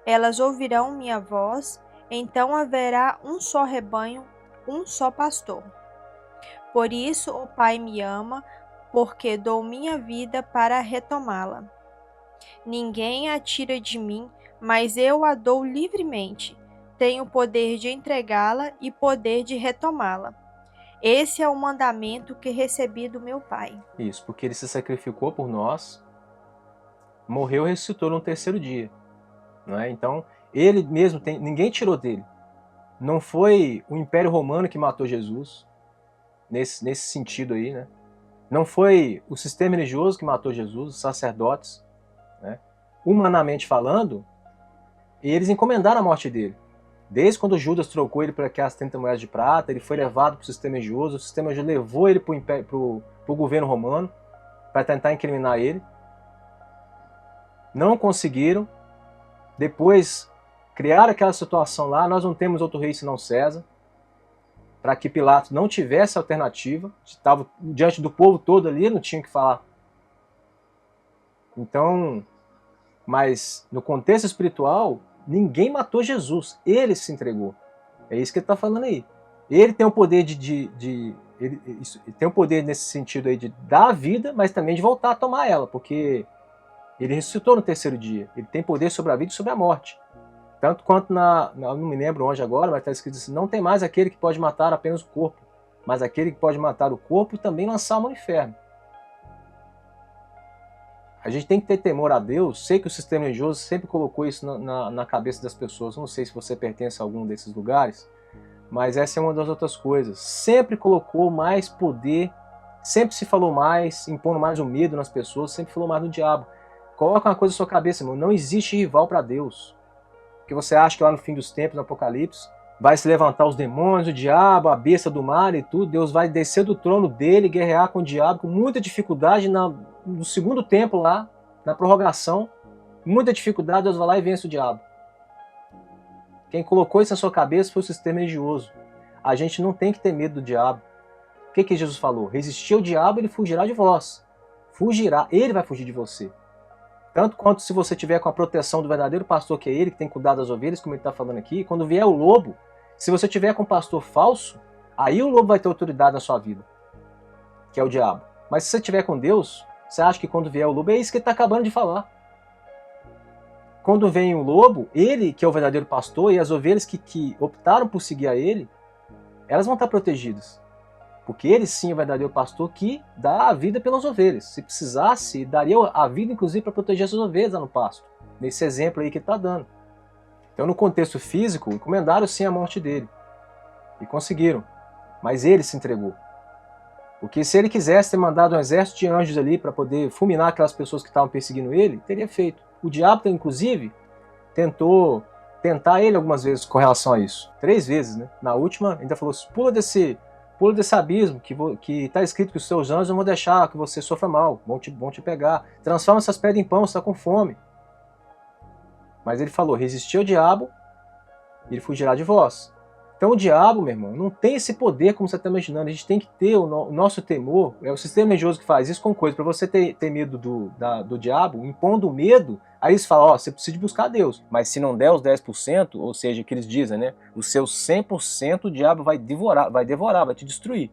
Elas ouvirão minha voz, então haverá um só rebanho, um só pastor. Por isso o Pai me ama, porque dou minha vida para retomá-la. Ninguém a tira de mim, mas eu a dou livremente. Tenho poder de entregá-la e poder de retomá-la. Esse é o mandamento que recebi do meu Pai. Isso, porque ele se sacrificou por nós, morreu e ressuscitou no terceiro dia. Não é? Então, ele mesmo ninguém tirou dele. Não foi o Império Romano que matou Jesus, nesse sentido aí, né? Não foi o sistema religioso que matou Jesus, os sacerdotes, né? Humanamente falando, eles encomendaram a morte dele. Desde quando Judas trocou ele por aquelas 30 moedas de prata, ele foi levado para o sistema religioso, o sistema religioso levou ele para o governo romano para tentar incriminar ele. Não conseguiram. Depois criaram aquela situação lá, nós não temos outro rei senão César, para que Pilatos não tivesse alternativa, estava diante do povo todo ali, não tinha o que falar. Então, mas no contexto espiritual, ninguém matou Jesus, ele se entregou. É isso que ele está falando aí. Ele tem o poder ele tem o poder nesse sentido aí de dar a vida, mas também de voltar a tomar ela, porque ele ressuscitou no terceiro dia. Ele tem poder sobre a vida e sobre a morte. Tanto quanto não me lembro onde agora, mas está escrito assim, não tem mais aquele que pode matar apenas o corpo, mas aquele que pode matar o corpo e também lançar a alma no inferno. A gente tem que ter temor a Deus. Sei que o sistema religioso sempre colocou isso na cabeça das pessoas. Não sei se você pertence a algum desses lugares, mas essa é uma das outras coisas. Sempre colocou mais poder, sempre se falou mais, impondo mais o medo nas pessoas, sempre falou mais no diabo. Coloca uma coisa na sua cabeça, irmão, não existe rival para Deus. Porque você acha que lá no fim dos tempos, no Apocalipse, vai se levantar os demônios, o diabo, a besta do mar e tudo. Deus vai descer do trono dele, guerrear com o diabo com muita dificuldade no segundo templo lá, na prorrogação. Muita dificuldade, Deus vai lá e vence o diabo. Quem colocou isso na sua cabeça foi o sistema religioso. A gente não tem que ter medo do diabo. O que Jesus falou? Resistir ao diabo, ele fugirá de vós. Fugirá, ele vai fugir de você. Tanto quanto se você tiver com a proteção do verdadeiro pastor, que é ele que tem cuidado das ovelhas, como ele está falando aqui. Quando vier o lobo, se você tiver com um pastor falso, aí o lobo vai ter autoridade na sua vida, que é o diabo. Mas se você tiver com Deus, você acha que quando vier o lobo, é isso que ele está acabando de falar. Quando vem o lobo, ele que é o verdadeiro pastor, e as ovelhas que optaram por seguir a ele, elas vão estar protegidas. Porque ele sim é o verdadeiro pastor que dá a vida pelas ovelhas. Se precisasse, daria a vida inclusive para proteger essas ovelhas lá no pasto. Nesse exemplo aí que ele está dando. Então no contexto físico, encomendaram sim a morte dele. E conseguiram. Mas ele se entregou. Porque se ele quisesse ter mandado um exército de anjos ali para poder fulminar aquelas pessoas que estavam perseguindo ele, teria feito. O diabo, inclusive, tentar ele algumas vezes com relação a isso. 3 vezes, né? Na última, ainda falou assim, pula desse abismo, que está escrito que os seus anjos não vão deixar que você sofra mal, vão te pegar. Transforma essas pedras em pão, você está com fome. Mas ele falou, resistir ao diabo, ele fugirá de vós. Então o diabo, meu irmão, não tem esse poder como você está imaginando. A gente tem que ter o nosso temor. É o sistema religioso que faz isso com coisa. Para você ter medo do diabo, impondo o medo, aí eles falam, você precisa de buscar Deus. Mas se não der os 10%, ou seja, o que eles dizem, né? Os seus 100% o diabo vai devorar, vai te destruir.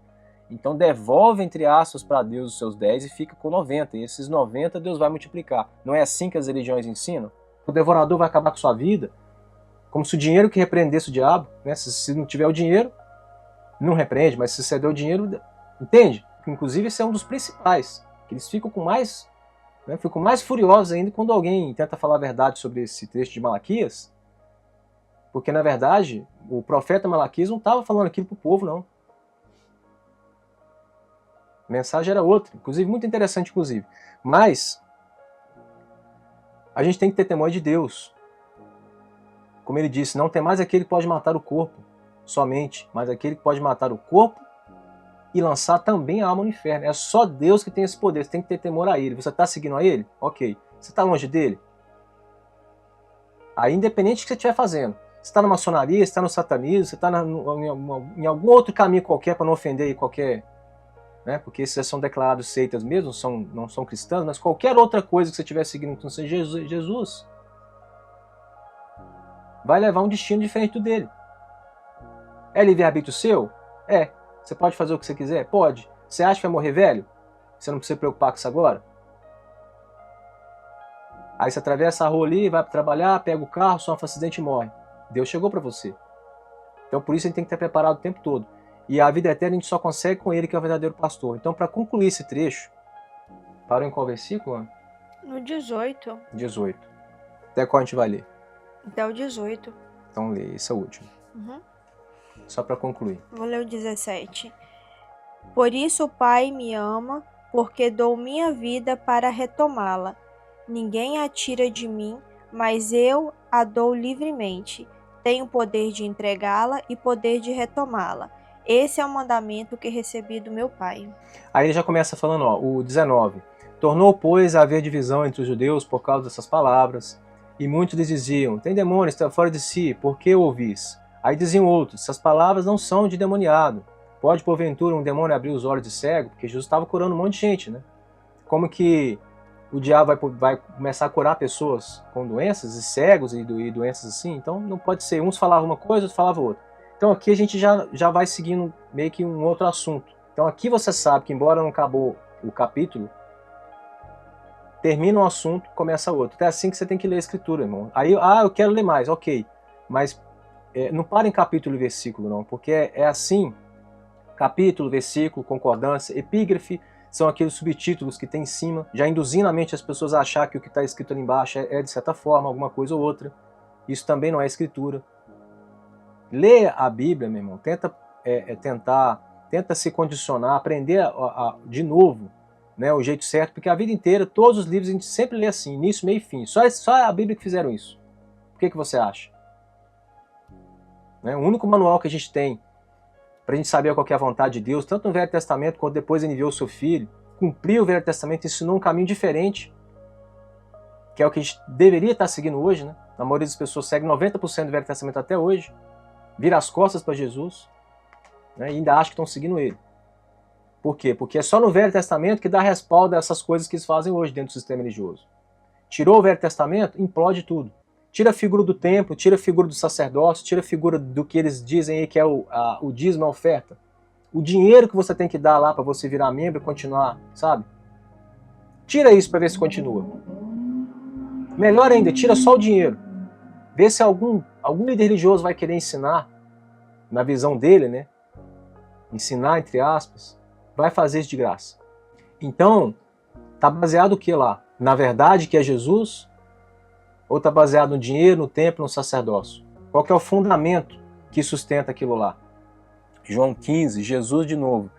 Então devolve, entre aspas, para Deus os seus 10 e fica com 90. E esses 90 Deus vai multiplicar. Não é assim que as religiões ensinam? O devorador vai acabar com sua vida, como se o dinheiro que repreendesse o diabo, né? Se não tiver o dinheiro, não repreende, mas se você der o dinheiro, entende? Inclusive esse é um dos principais, que eles ficam mais furiosos ainda quando alguém tenta falar a verdade sobre esse trecho de Malaquias, porque na verdade o profeta Malaquias não estava falando aquilo para o povo, não. A mensagem era outra, inclusive muito interessante, inclusive. Mas a gente tem que ter temor de Deus. Como ele disse, não tem mais aquele que pode matar o corpo somente, mas aquele que pode matar o corpo e lançar também a alma no inferno. É só Deus que tem esse poder, você tem que ter temor a ele. Você está seguindo a ele? Ok. Você está longe dele? Aí, independente do que você estiver fazendo, você está na maçonaria, você está no satanismo, você está em algum outro caminho qualquer para não ofender aí qualquer... Né, porque esses são declarados seitas mesmo, não são cristãos, mas qualquer outra coisa que você estiver seguindo que não seja Jesus, vai levar um destino diferente do dele. É livre-arbítrio seu? É. Você pode fazer o que você quiser? Pode. Você acha que vai morrer velho? Você não precisa se preocupar com isso agora? Aí você atravessa a rua ali, vai para trabalhar, pega o carro, sofre um acidente e morre. Deus chegou para você. Então por isso a gente tem que estar preparado o tempo todo. E a vida eterna a gente só consegue com ele, que é o verdadeiro pastor. Então para concluir esse trecho, parou em qual versículo? No 18. 18. Até qual a gente vai ler? Até o 18. Então lê, esse é o último. Uhum. Só para concluir. Vou ler o 17. Por isso o Pai me ama, porque dou minha vida para retomá-la. Ninguém a tira de mim, mas eu a dou livremente. Tenho poder de entregá-la e poder de retomá-la. Esse é o mandamento que recebi do meu Pai. Aí ele já começa falando, o 19. Tornou, pois, a haver divisão entre os judeus por causa dessas palavras. E muitos lhes diziam, tem demônio, está fora de si, por que o ouvis? Aí diziam outros, essas palavras não são de demoniado. Pode, porventura, um demônio abrir os olhos de cego? Porque Jesus estava curando um monte de gente, né? Como que o diabo vai começar a curar pessoas com doenças, e cegos e doenças assim? Então não pode ser, uns falavam uma coisa, outros falavam outra. Então aqui a gente já vai seguindo meio que um outro assunto. Então aqui você sabe que, embora não acabou o capítulo, termina um assunto, começa outro. Então é assim que você tem que ler a Escritura, irmão. Aí, eu quero ler mais, ok. Mas não para em capítulo e versículo, não, porque é assim, capítulo, versículo, concordância, epígrafe, são aqueles subtítulos que tem em cima, já induzindo a mente as pessoas a achar que o que está escrito ali embaixo é, de certa forma, alguma coisa ou outra. Isso também não é Escritura. Lê a Bíblia, meu irmão, tenta se condicionar, aprender de novo, né, o jeito certo, porque a vida inteira, todos os livros a gente sempre lê assim, início, meio e fim. Só a Bíblia que fizeram isso. Por que você acha? Né, o único manual que a gente tem para a gente saber qual é a vontade de Deus, tanto no Velho Testamento quanto depois ele enviou o seu Filho, cumpriu o Velho Testamento, ensinou um caminho diferente, que é o que a gente deveria estar seguindo hoje, né? A maioria das pessoas segue 90% do Velho Testamento até hoje, vira as costas para Jesus, né, e ainda acha que estão seguindo ele. Por quê? Porque é só no Velho Testamento que dá respaldo a essas coisas que eles fazem hoje dentro do sistema religioso. Tirou o Velho Testamento, implode tudo. Tira a figura do templo, tira a figura do sacerdócio, tira a figura do que eles dizem aí que é o dízimo, a oferta. O dinheiro que você tem que dar lá para você virar membro e continuar, sabe? Tira isso para ver se continua. Melhor ainda, tira só o dinheiro. Vê se algum líder religioso vai querer ensinar, na visão dele, né? Ensinar, entre aspas, vai fazer isso de graça. Então, tá baseado o que lá? Na verdade que é Jesus? Ou está baseado no dinheiro, no templo, no sacerdócio? Qual que é o fundamento que sustenta aquilo lá? João 15, Jesus de novo.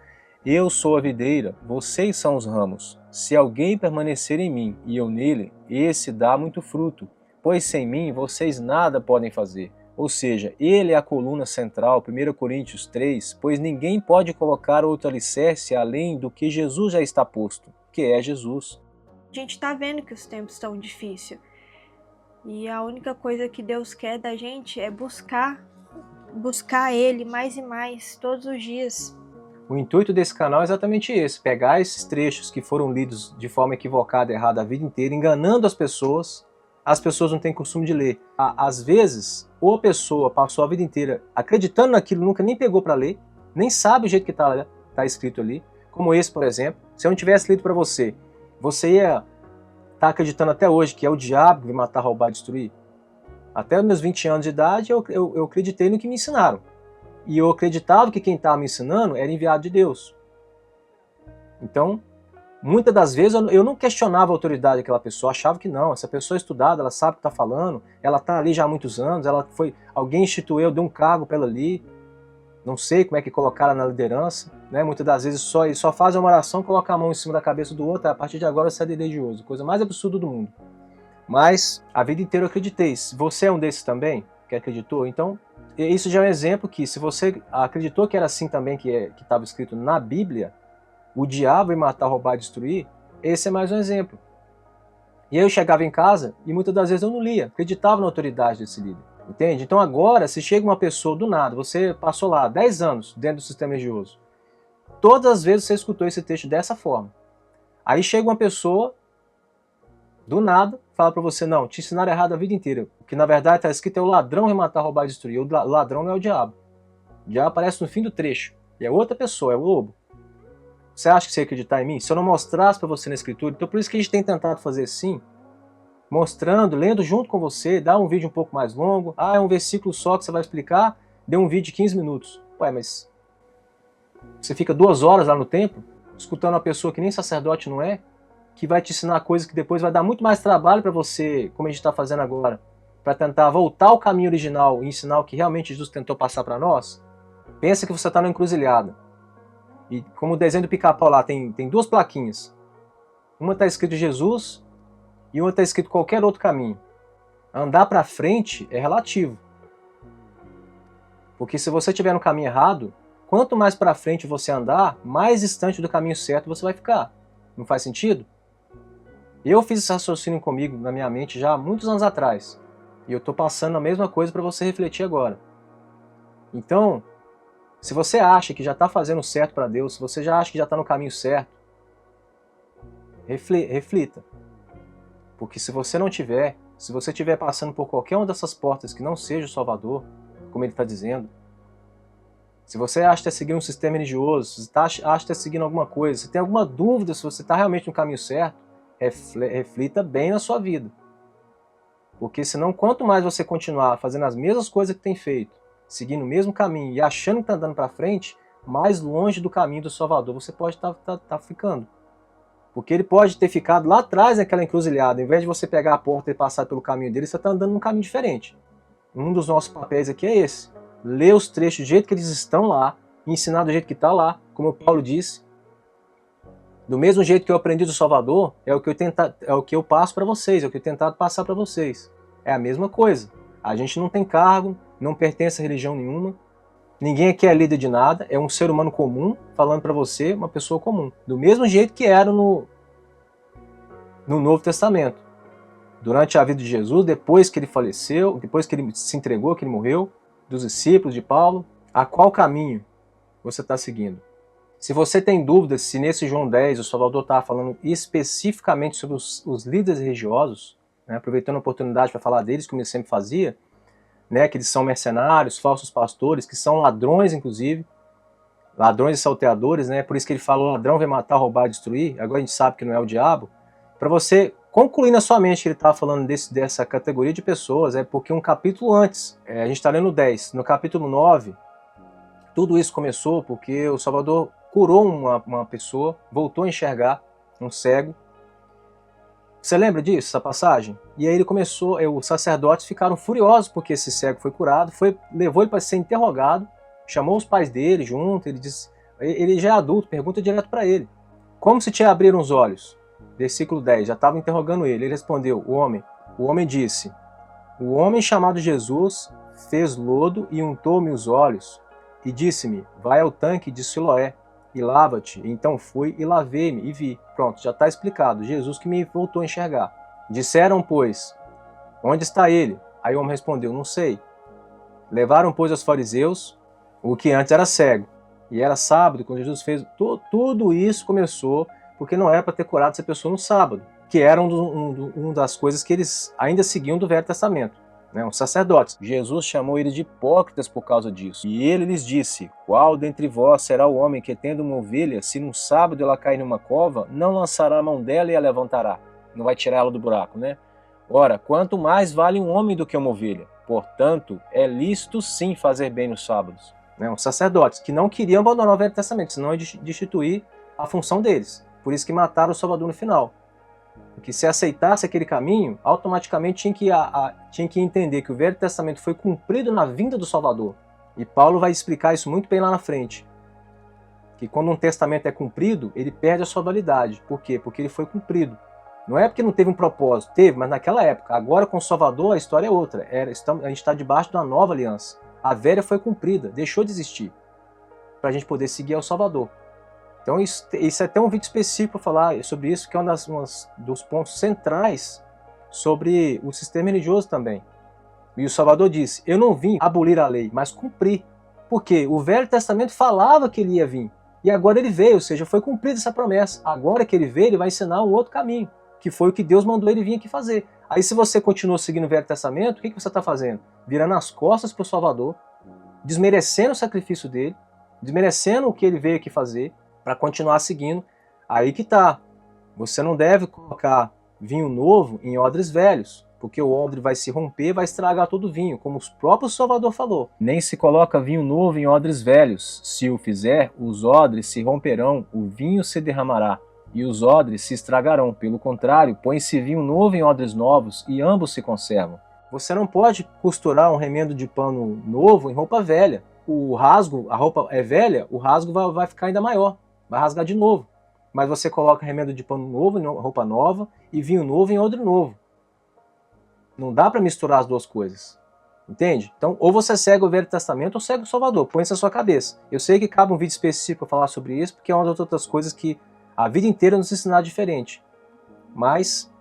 Eu sou a videira, vocês são os ramos. Se alguém permanecer em mim e eu nele, esse dá muito fruto, pois sem mim vocês nada podem fazer. Ou seja, ele é a coluna central, 1 Coríntios 3, pois ninguém pode colocar outro alicerce além do que Jesus já está posto, que é Jesus. A gente está vendo que os tempos estão difíceis. E a única coisa que Deus quer da gente é buscar Ele mais e mais, todos os dias. O intuito desse canal é exatamente esse, pegar esses trechos que foram lidos de forma equivocada, errada a vida inteira, enganando as pessoas não têm costume de ler. Às vezes, ou a pessoa passou a vida inteira acreditando naquilo, nunca nem pegou para ler, nem sabe o jeito que está escrito ali, como esse, por exemplo. Se eu não tivesse lido para você, você ia estar acreditando até hoje que é o diabo que vai matar, roubar e destruir? Até os meus 20 anos de idade, eu acreditei no que me ensinaram. E eu acreditava que quem estava me ensinando era enviado de Deus. Então, muitas das vezes eu não questionava a autoridade daquela pessoa, achava que não, essa pessoa é estudada, ela sabe o que está falando, ela está ali já há muitos anos, alguém instituiu, deu um cargo para ela ali, não sei como é que colocaram na liderança, né? Muitas das vezes só fazem uma oração, colocam a mão em cima da cabeça do outro, a partir de agora você é religioso, coisa mais absurda do mundo. Mas a vida inteira eu acreditei. Se você é um desses também, que acreditou, então isso já é um exemplo que, se você acreditou que era assim também, que estava escrito na Bíblia, o diabo vai matar, roubar e destruir, esse é mais um exemplo. E aí eu chegava em casa e muitas das vezes eu não lia, acreditava na autoridade desse líder. Entende? Então agora, se chega uma pessoa do nada, você passou lá 10 anos dentro do sistema religioso, todas as vezes você escutou esse texto dessa forma. Aí chega uma pessoa, do nada, fala para você, não, te ensinaram errado a vida inteira. O que na verdade está escrito é o ladrão vai matar, roubar e destruir. O ladrão não é o diabo. O diabo aparece no fim do trecho. E é outra pessoa, é o lobo. Você acha que você ia acreditar em mim? Se eu não mostrasse para você na escritura, então por isso que a gente tem tentado fazer assim, mostrando, lendo junto com você, dá um vídeo um pouco mais longo, é um versículo só que você vai explicar, dê um vídeo de 15 minutos. Ué, mas você fica 2 horas lá no templo, escutando uma pessoa que nem sacerdote não é, que vai te ensinar coisas que depois vai dar muito mais trabalho para você, como a gente está fazendo agora, para tentar voltar ao caminho original e ensinar o que realmente Jesus tentou passar para nós. Pensa que você está na encruzilhada. E como o desenho do Pica-Pau lá, tem 2 plaquinhas. Uma está escrito Jesus e uma está escrito qualquer outro caminho. Andar para frente é relativo. Porque se você estiver no caminho errado, quanto mais para frente você andar, mais distante do caminho certo você vai ficar. Não faz sentido? Eu fiz esse raciocínio comigo, na minha mente, já há muitos anos atrás. E eu estou passando a mesma coisa para você refletir agora. Então, se você acha que já está fazendo certo para Deus, se você já acha que já está no caminho certo, reflita. Porque se você não tiver, se você estiver passando por qualquer uma dessas portas que não seja o Salvador, como ele está dizendo, Se você acha que está seguindo um sistema religioso, se você acha que está seguindo alguma coisa, se tem alguma dúvida se você está realmente no caminho certo, reflita bem na sua vida. Porque senão, quanto mais você continuar fazendo as mesmas coisas que tem feito, seguindo o mesmo caminho e achando que está andando para frente, mais longe do caminho do Salvador você pode estar ficando. Porque ele pode ter ficado lá atrás naquela encruzilhada. Em vez de você pegar a porta e passar pelo caminho dele, você está andando num caminho diferente. Um dos nossos papéis aqui é esse. Ler os trechos do jeito que eles estão lá, e ensinar do jeito que está lá, como o Paulo disse. Do mesmo jeito que eu aprendi do Salvador, é o que eu passo para vocês, é o que eu tentado passar para vocês. É a mesma coisa. A gente não tem cargo, não pertence a religião nenhuma, ninguém aqui é líder de nada, é um ser humano comum falando para você, uma pessoa comum. Do mesmo jeito que era no Novo Testamento. Durante a vida de Jesus, depois que ele faleceu, depois que ele se entregou, que ele morreu, dos discípulos de Paulo, a qual caminho você está seguindo? Se você tem dúvidas se nesse João 10 o Salvador estava falando especificamente sobre os líderes religiosos, né, aproveitando a oportunidade para falar deles, como ele sempre fazia, né, que eles são mercenários, falsos pastores, que são ladrões, inclusive, ladrões e salteadores, né, por isso que ele falou, ladrão vem matar, roubar e destruir, agora a gente sabe que não é o diabo. Para você concluir na sua mente que ele estava falando dessa categoria de pessoas, é porque um capítulo antes, a gente está lendo 10, no capítulo 9, tudo isso começou porque o Salvador curou uma pessoa, voltou a enxergar, um cego. Você lembra disso, essa passagem? E aí ele começou, os sacerdotes ficaram furiosos porque esse cego foi curado, levou ele para ser interrogado, chamou os pais dele junto, ele já é adulto, pergunta direto para ele. Como se te abriram os olhos? Versículo 10, já estava interrogando ele respondeu, o homem disse, o homem chamado Jesus fez lodo e untou-me os olhos e disse-me, vai ao tanque de Siloé e lava-te. Então fui e lavei-me e vi. Pronto, já está explicado, Jesus que me voltou a enxergar. Disseram, pois, onde está ele? Aí o homem respondeu, não sei. Levaram, pois, aos fariseus, o que antes era cego. E era sábado, quando Jesus fez, tudo isso começou porque não era para ter curado essa pessoa no sábado, que era uma das coisas que eles ainda seguiam do Velho Testamento, né, os sacerdotes. Jesus chamou eles de hipócritas por causa disso. E ele lhes disse, qual dentre vós será o homem que, tendo uma ovelha, se no sábado ela cair numa cova, não lançará a mão dela e a levantará? Não vai tirar ela do buraco, né? Ora, quanto mais vale um homem do que uma ovelha? Portanto, é lícito sim fazer bem nos sábados. Né, os sacerdotes, que não queriam abandonar o Velho Testamento, senão destituir a função deles. Por isso que mataram o Salvador no final. Porque se aceitasse aquele caminho, automaticamente tinha que entender que o Velho Testamento foi cumprido na vinda do Salvador. E Paulo vai explicar isso muito bem lá na frente. Que quando um testamento é cumprido, ele perde a sua validade. Por quê? Porque ele foi cumprido. Não é porque não teve um propósito, teve, mas naquela época. Agora com o Salvador a história é outra. A gente está debaixo de uma nova aliança. A velha foi cumprida, deixou de existir. Para a gente poder seguir ao Salvador. Então isso é até um vídeo específico para falar sobre isso, que é um dos pontos centrais sobre o sistema religioso também. E o Salvador disse, eu não vim abolir a lei, mas cumprir. Porque o Velho Testamento falava que ele ia vir, e agora ele veio, ou seja, foi cumprida essa promessa. Agora que ele veio, ele vai ensinar um outro caminho, que foi o que Deus mandou ele vir aqui fazer. Aí se você continua seguindo o Velho Testamento, o que você está fazendo? Virando as costas para o Salvador, desmerecendo o sacrifício dele, desmerecendo o que ele veio aqui fazer, para continuar seguindo. Aí que tá. Você não deve colocar vinho novo em odres velhos, porque o odre vai se romper, vai estragar todo o vinho, como o próprio Salvador falou. Nem se coloca vinho novo em odres velhos. Se o fizer, os odres se romperão, o vinho se derramará, e os odres se estragarão. Pelo contrário, põe-se vinho novo em odres novos, e ambos se conservam. Você não pode costurar um remendo de pano novo em roupa velha. O rasgo, a roupa é velha, o rasgo vai ficar ainda maior. Vai rasgar de novo. Mas você coloca remendo de pano novo em roupa nova e vinho novo em odre novo. Não dá para misturar as duas coisas. Entende? Então, ou você segue o Velho Testamento ou segue o Salvador. Põe isso na sua cabeça. Eu sei que cabe um vídeo específico para falar sobre isso, porque é uma das outras coisas que a vida inteira nos ensinar diferente. Mas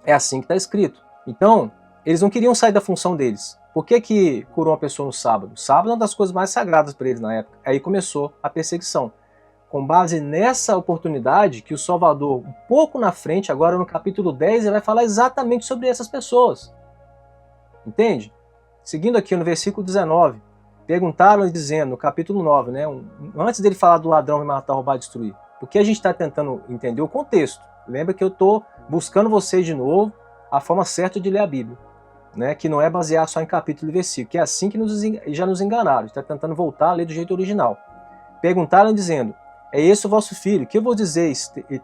é assim que está escrito. Então, eles não queriam sair da função deles. Por que curou uma pessoa no sábado? O sábado é uma das coisas mais sagradas para eles na época. Aí começou a perseguição. Com base nessa oportunidade, que o Salvador, um pouco na frente, agora no capítulo 10, ele vai falar exatamente sobre essas pessoas. Entende? Seguindo aqui no versículo 19. Perguntaram-lhe dizendo, no capítulo 9, né, antes dele falar do ladrão vai matar, roubar e destruir, porque a gente está tentando entender o contexto. Lembra que eu estou buscando vocês de novo a forma certa de ler a Bíblia, né, que não é basear só em capítulo e versículo, que é assim que já nos enganaram. A gente está tentando voltar a ler do jeito original. Perguntaram dizendo, é esse o vosso filho? Que eu vou dizer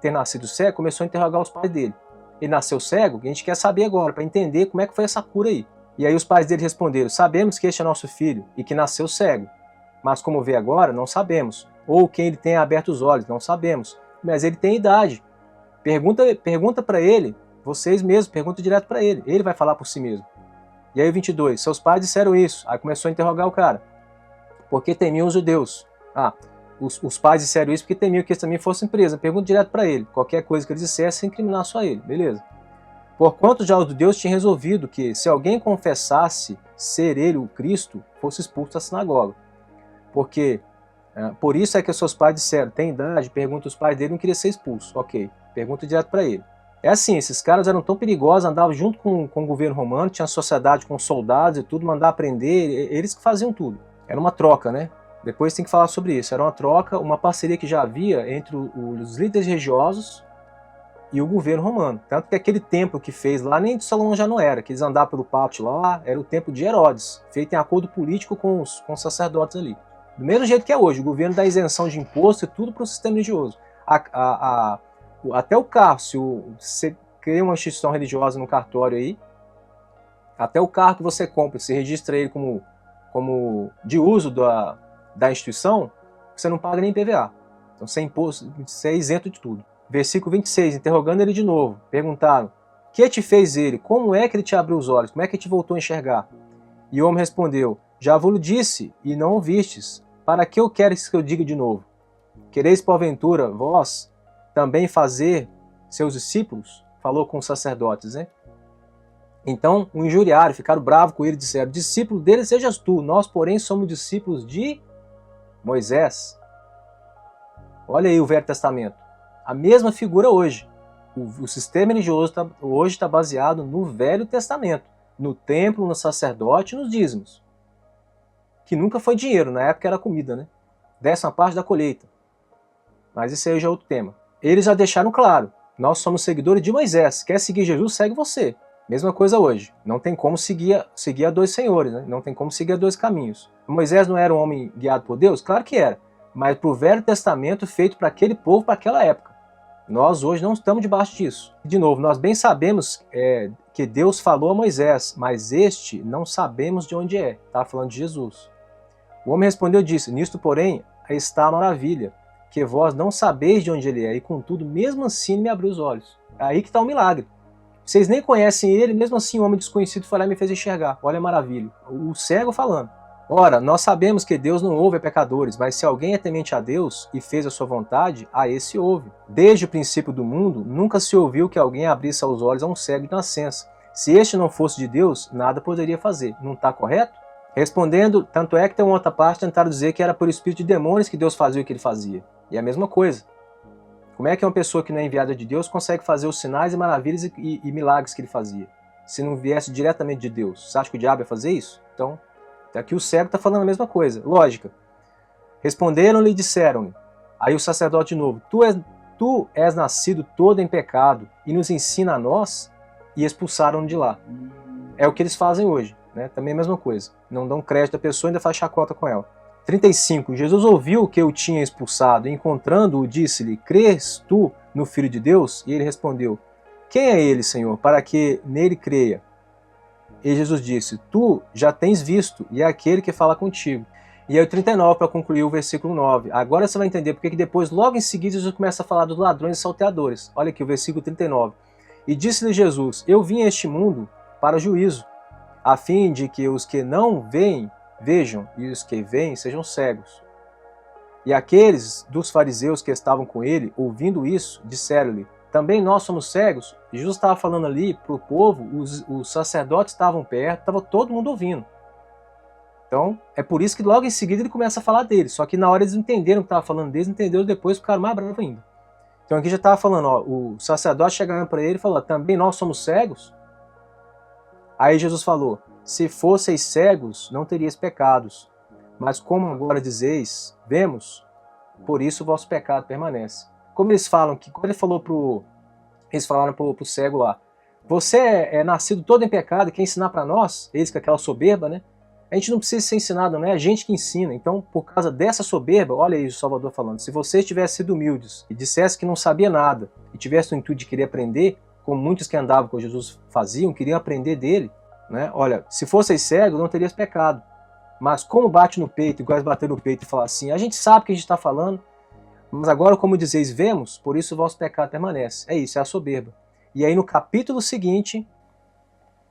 ter nascido cego? Começou a interrogar os pais dele. Ele nasceu cego? A gente quer saber agora, para entender como é que foi essa cura aí. E aí os pais dele responderam, sabemos que este é nosso filho e que nasceu cego, mas como vê agora, não sabemos. Ou quem ele tenha aberto os olhos, não sabemos. Mas ele tem idade. Pergunta para ele, vocês mesmos, pergunta direto para ele. Ele vai falar por si mesmo. E aí 22, seus pais disseram isso. Aí começou a interrogar o cara. Porque temiam os judeus. Os pais disseram isso porque temiam que eles também fossem presos. Pergunta direto para ele. Qualquer coisa que eles dissessem, incriminar só ele. Beleza. Porquanto já os judeus tinham resolvido que, se alguém confessasse ser ele o Cristo, fosse expulso da sinagoga. Por isso é que os seus pais disseram, tem idade? Pergunta os pais dele, não queria ser expulso. Ok, pergunta direto para ele. É assim, esses caras eram tão perigosos, andavam junto com o governo romano, tinha sociedade com soldados e tudo, mandar prender, eles que faziam tudo. Era uma troca, né? Depois tem que falar sobre isso. Era uma troca, uma parceria que já havia entre os líderes religiosos e o governo romano. Tanto que aquele templo que fez lá, nem de Salomão já não era, que eles andavam pelo pátio lá, era o templo de Herodes, feito em acordo político com os sacerdotes ali. Do mesmo jeito que é hoje, o governo dá isenção de imposto e tudo para o sistema religioso. Até o carro, se você cria uma instituição religiosa no cartório aí, até o carro que você compra, você registra ele como de uso da instituição, você não paga nem IPVA. Então você é isento de tudo. Versículo 26, interrogando ele de novo, perguntaram, que te fez ele? Como é que ele te abriu os olhos? Como é que ele te voltou a enxergar? E o homem respondeu, já vos disse e não ouvistes, para que eu queres que eu diga de novo? Quereis porventura, vós, também fazer seus discípulos? Falou com os sacerdotes, né? Então, o injuriaram, ficaram bravos com ele e disseram, discípulo dele sejas tu, nós, porém, somos discípulos de Moisés. Olha aí o Velho Testamento. A mesma figura hoje. O sistema religioso hoje está baseado no Velho Testamento, no templo, no sacerdote e nos dízimos. Que nunca foi dinheiro, na época era comida, né? 10ª parte da colheita. Mas isso aí já é outro tema. Eles já deixaram claro, nós somos seguidores de Moisés, quer seguir Jesus, segue você. Mesma coisa hoje, não tem como seguir a dois senhores, né? Não tem como seguir a dois caminhos. Moisés não era um homem guiado por Deus? Claro que era, mas para o Velho Testamento feito para aquele povo, para aquela época. Nós hoje não estamos debaixo disso. De novo, nós bem sabemos que Deus falou a Moisés, mas este não sabemos de onde é. Estava falando de Jesus. O homem respondeu e disse, nisto, porém, está a maravilha, que vós não sabeis de onde ele é, e contudo, mesmo assim, me abriu os olhos. Aí que está o milagre. Vocês nem conhecem ele, mesmo assim, um homem desconhecido foi lá e me fez enxergar. Olha a maravilha. O cego falando. Ora, nós sabemos que Deus não ouve a pecadores, mas se alguém é temente a Deus e fez a sua vontade, a esse ouve. Desde o princípio do mundo, nunca se ouviu que alguém abrisse os olhos a um cego de nascença. Se este não fosse de Deus, nada poderia fazer. Não está correto? Respondendo, tanto é que tem uma outra parte tentaram dizer que era por espírito de demônios que Deus fazia o que ele fazia. E é a mesma coisa. Como é que uma pessoa que não é enviada de Deus consegue fazer os sinais e maravilhas e milagres que ele fazia? Se não viesse diretamente de Deus. Você acha que o diabo ia fazer isso? Então, aqui o cego está falando a mesma coisa. Lógica. Responderam-lhe e disseram-lhe. Aí o sacerdote de novo. Tu és nascido todo em pecado e nos ensina a nós? E expulsaram-no de lá. É o que eles fazem hoje. Né? Também é a mesma coisa. Não dão crédito à pessoa e ainda faz chacota com ela. 35. Jesus ouviu que eu tinha expulsado e encontrando-o disse-lhe, crês tu no Filho de Deus? E ele respondeu, quem é ele, Senhor, para que nele creia? E Jesus disse, tu já tens visto, e é aquele que fala contigo. E aí o 39, para concluir o versículo 9. Agora você vai entender porque que depois, logo em seguida, Jesus começa a falar dos ladrões e salteadores. Olha aqui o versículo 39. E disse-lhe Jesus, eu vim a este mundo para juízo, a fim de que os que não veem, vejam, e os que veem sejam cegos. E aqueles dos fariseus que estavam com ele, ouvindo isso, disseram-lhe, também nós somos cegos? E Jesus estava falando ali para o povo, os sacerdotes estavam perto, estava todo mundo ouvindo. Então, é por isso que logo em seguida ele começa a falar deles. Só que na hora eles entenderam que estava falando deles, entenderam depois, ficaram mais bravos ainda. Então aqui já estava falando, ó, o sacerdote chegando para ele e falou, também nós somos cegos? Aí Jesus falou, se fosseis cegos, não terias pecados. Mas como agora dizeis, vemos, por isso o vosso pecado permanece. Como eles falam, que quando eles falaram pro cego lá, você é nascido todo em pecado e quer ensinar para nós? Eles com aquela soberba, né? A gente não precisa ser ensinado, não é a gente que ensina. Então, por causa dessa soberba, olha aí o Salvador falando, se vocês tivessem sido humildes e dissessem que não sabia nada e tivessem o intuito de querer aprender, como muitos que andavam com Jesus faziam, queriam aprender dele, né? Olha, se fosseis cegos, não terias pecado. Mas como bate no peito, igual bater no peito e falar assim, a gente sabe o que a gente está falando, mas agora, como dizeis, vemos, por isso o vosso pecado permanece. É isso, é a soberba. E aí no capítulo seguinte,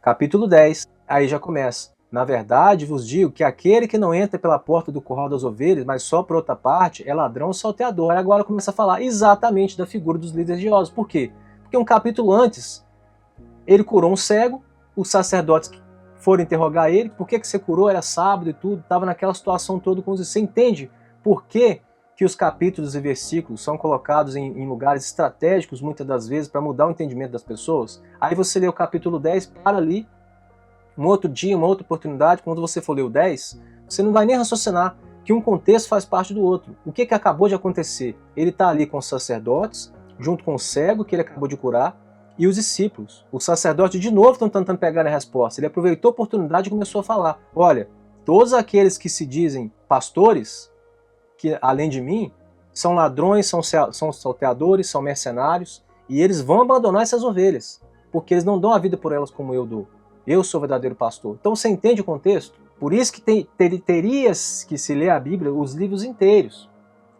capítulo 10, aí já começa. Na verdade, vos digo que aquele que não entra pela porta do curral das ovelhas, mas só por outra parte, é ladrão ou salteador. Aí agora começa a falar exatamente da figura dos líderes religiosos. Por quê? Porque um capítulo antes, ele curou um cego, os sacerdotes foram interrogar ele, por que você curou, era sábado e tudo, estava naquela situação toda com os... Você entende por que os capítulos e versículos são colocados em lugares estratégicos, muitas das vezes, para mudar o entendimento das pessoas? Aí você lê o capítulo 10, para ali, um outro dia, uma outra oportunidade, quando você for ler o 10, você não vai nem raciocinar que um contexto faz parte do outro. O que acabou de acontecer? Ele está ali com os sacerdotes, junto com o cego que ele acabou de curar, e os discípulos. Os sacerdotes de novo estão tentando pegar a resposta. Ele aproveitou a oportunidade e começou a falar, olha, todos aqueles que se dizem pastores, que além de mim, são ladrões, são salteadores, são mercenários, e eles vão abandonar essas ovelhas, porque eles não dão a vida por elas como eu dou. Eu sou o verdadeiro pastor. Então você entende o contexto? Por isso que teria que se ler a Bíblia, os livros inteiros,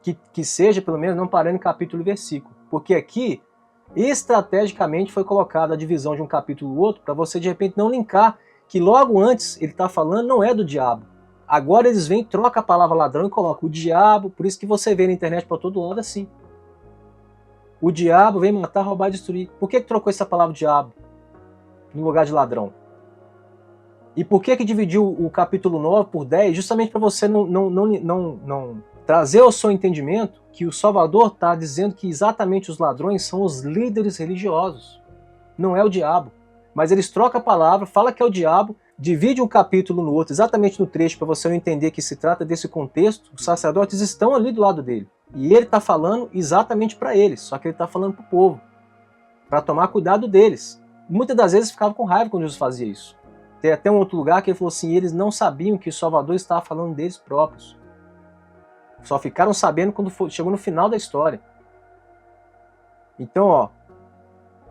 que seja pelo menos não parando em capítulo e versículo, porque aqui, estrategicamente foi colocada a divisão de um capítulo e outro, para você de repente não linkar que logo antes ele está falando não é do diabo. Agora eles vêm, trocam a palavra ladrão e colocam o diabo, por isso que você vê na internet para todo lado assim. O diabo vem matar, roubar e destruir. Por que trocou essa palavra diabo no lugar de ladrão? E por que dividiu o capítulo 9 por 10? Justamente para você não trazer ao seu entendimento que o Salvador está dizendo que exatamente os ladrões são os líderes religiosos. Não é o diabo. Mas eles trocam a palavra, fala que é o diabo, divide um capítulo no outro, exatamente no trecho, para você não entender que se trata desse contexto. Os sacerdotes estão ali do lado dele. E ele está falando exatamente para eles, só que ele está falando para o povo, para tomar cuidado deles. Muitas das vezes ficava com raiva quando Jesus fazia isso. Tem até um outro lugar que ele falou assim, eles não sabiam que o Salvador estava falando deles próprios. Só ficaram sabendo quando chegou no final da história. Então, ó,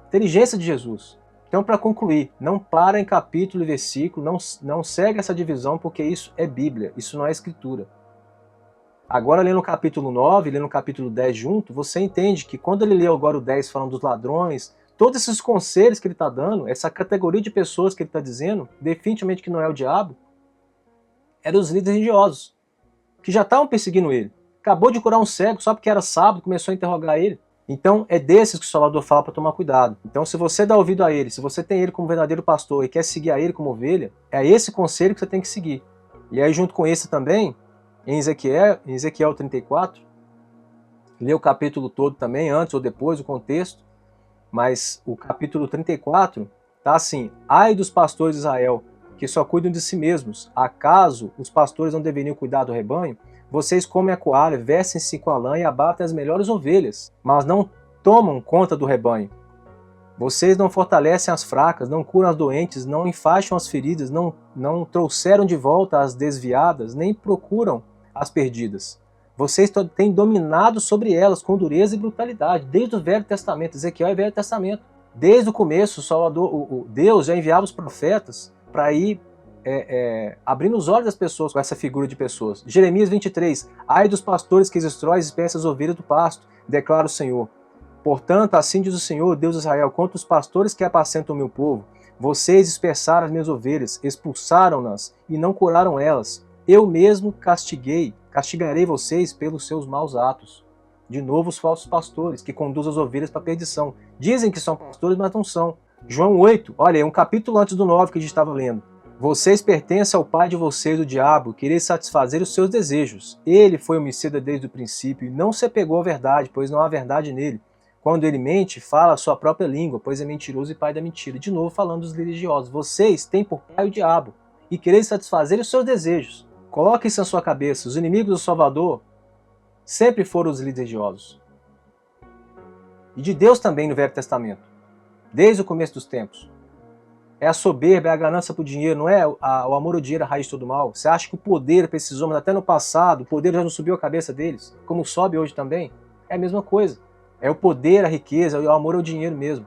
inteligência de Jesus. Então, para concluir, não para em capítulo e versículo, não segue essa divisão, porque isso é Bíblia, isso não é Escritura. Agora, lendo o capítulo 9, lendo o capítulo 10 junto, você entende que quando ele lê agora o 10 falando dos ladrões, todos esses conselhos que ele está dando, essa categoria de pessoas que ele está dizendo, definitivamente que não é o diabo, eram os líderes religiosos, que já estavam perseguindo ele. Acabou de curar um cego, só porque era sábado, começou a interrogar ele. Então é desses que o Salvador fala para tomar cuidado. Então se você dá ouvido a ele, se você tem ele como verdadeiro pastor e quer seguir a ele como ovelha, é esse conselho que você tem que seguir. E aí junto com esse também, em Ezequiel 34, lê o capítulo todo também, antes ou depois, o contexto, mas o capítulo 34 tá assim, ai dos pastores de Israel, que só cuidam de si mesmos. Acaso os pastores não deveriam cuidar do rebanho? Vocês comem a coalha, vestem-se com a lã e abatem as melhores ovelhas, mas não tomam conta do rebanho. Vocês não fortalecem as fracas, não curam as doentes, não enfaixam as feridas, não trouxeram de volta as desviadas, nem procuram as perdidas. Vocês têm dominado sobre elas com dureza e brutalidade, desde o Velho Testamento. Ezequiel é Velho Testamento. Desde o começo, Deus já enviava os profetas para ir abrindo os olhos das pessoas com essa figura de pessoas. Jeremias 23, ai dos pastores que destroem e dispersam as ovelhas do pasto, declara o Senhor. Portanto, assim diz o Senhor, Deus de Israel, quanto os pastores que apacentam o meu povo, vocês dispersaram as minhas ovelhas, expulsaram-nas e não curaram elas. Eu mesmo castigarei vocês pelos seus maus atos. De novo os falsos pastores, que conduzem as ovelhas para a perdição. Dizem que são pastores, mas não são. João 8, olha, é um capítulo antes do 9 que a gente estava lendo. Vocês pertencem ao pai de vocês, o diabo, quereis satisfazer os seus desejos. Ele foi homicida desde o princípio e não se apegou à verdade, pois não há verdade nele. Quando ele mente, fala a sua própria língua, pois é mentiroso e pai da mentira. De novo falando dos religiosos. Vocês têm por pai o diabo e quereis satisfazer os seus desejos. Coloque isso na sua cabeça. Os inimigos do Salvador sempre foram os líderes religiosos. E de Deus também no Velho Testamento. Desde o começo dos tempos. É a soberba, é a ganância por dinheiro, não é o amor ao dinheiro a raiz de todo mal. Você acha que o poder para esses homens, até no passado, o poder já não subiu a cabeça deles, como sobe hoje também? É a mesma coisa. É o poder, a riqueza, o amor ao dinheiro mesmo.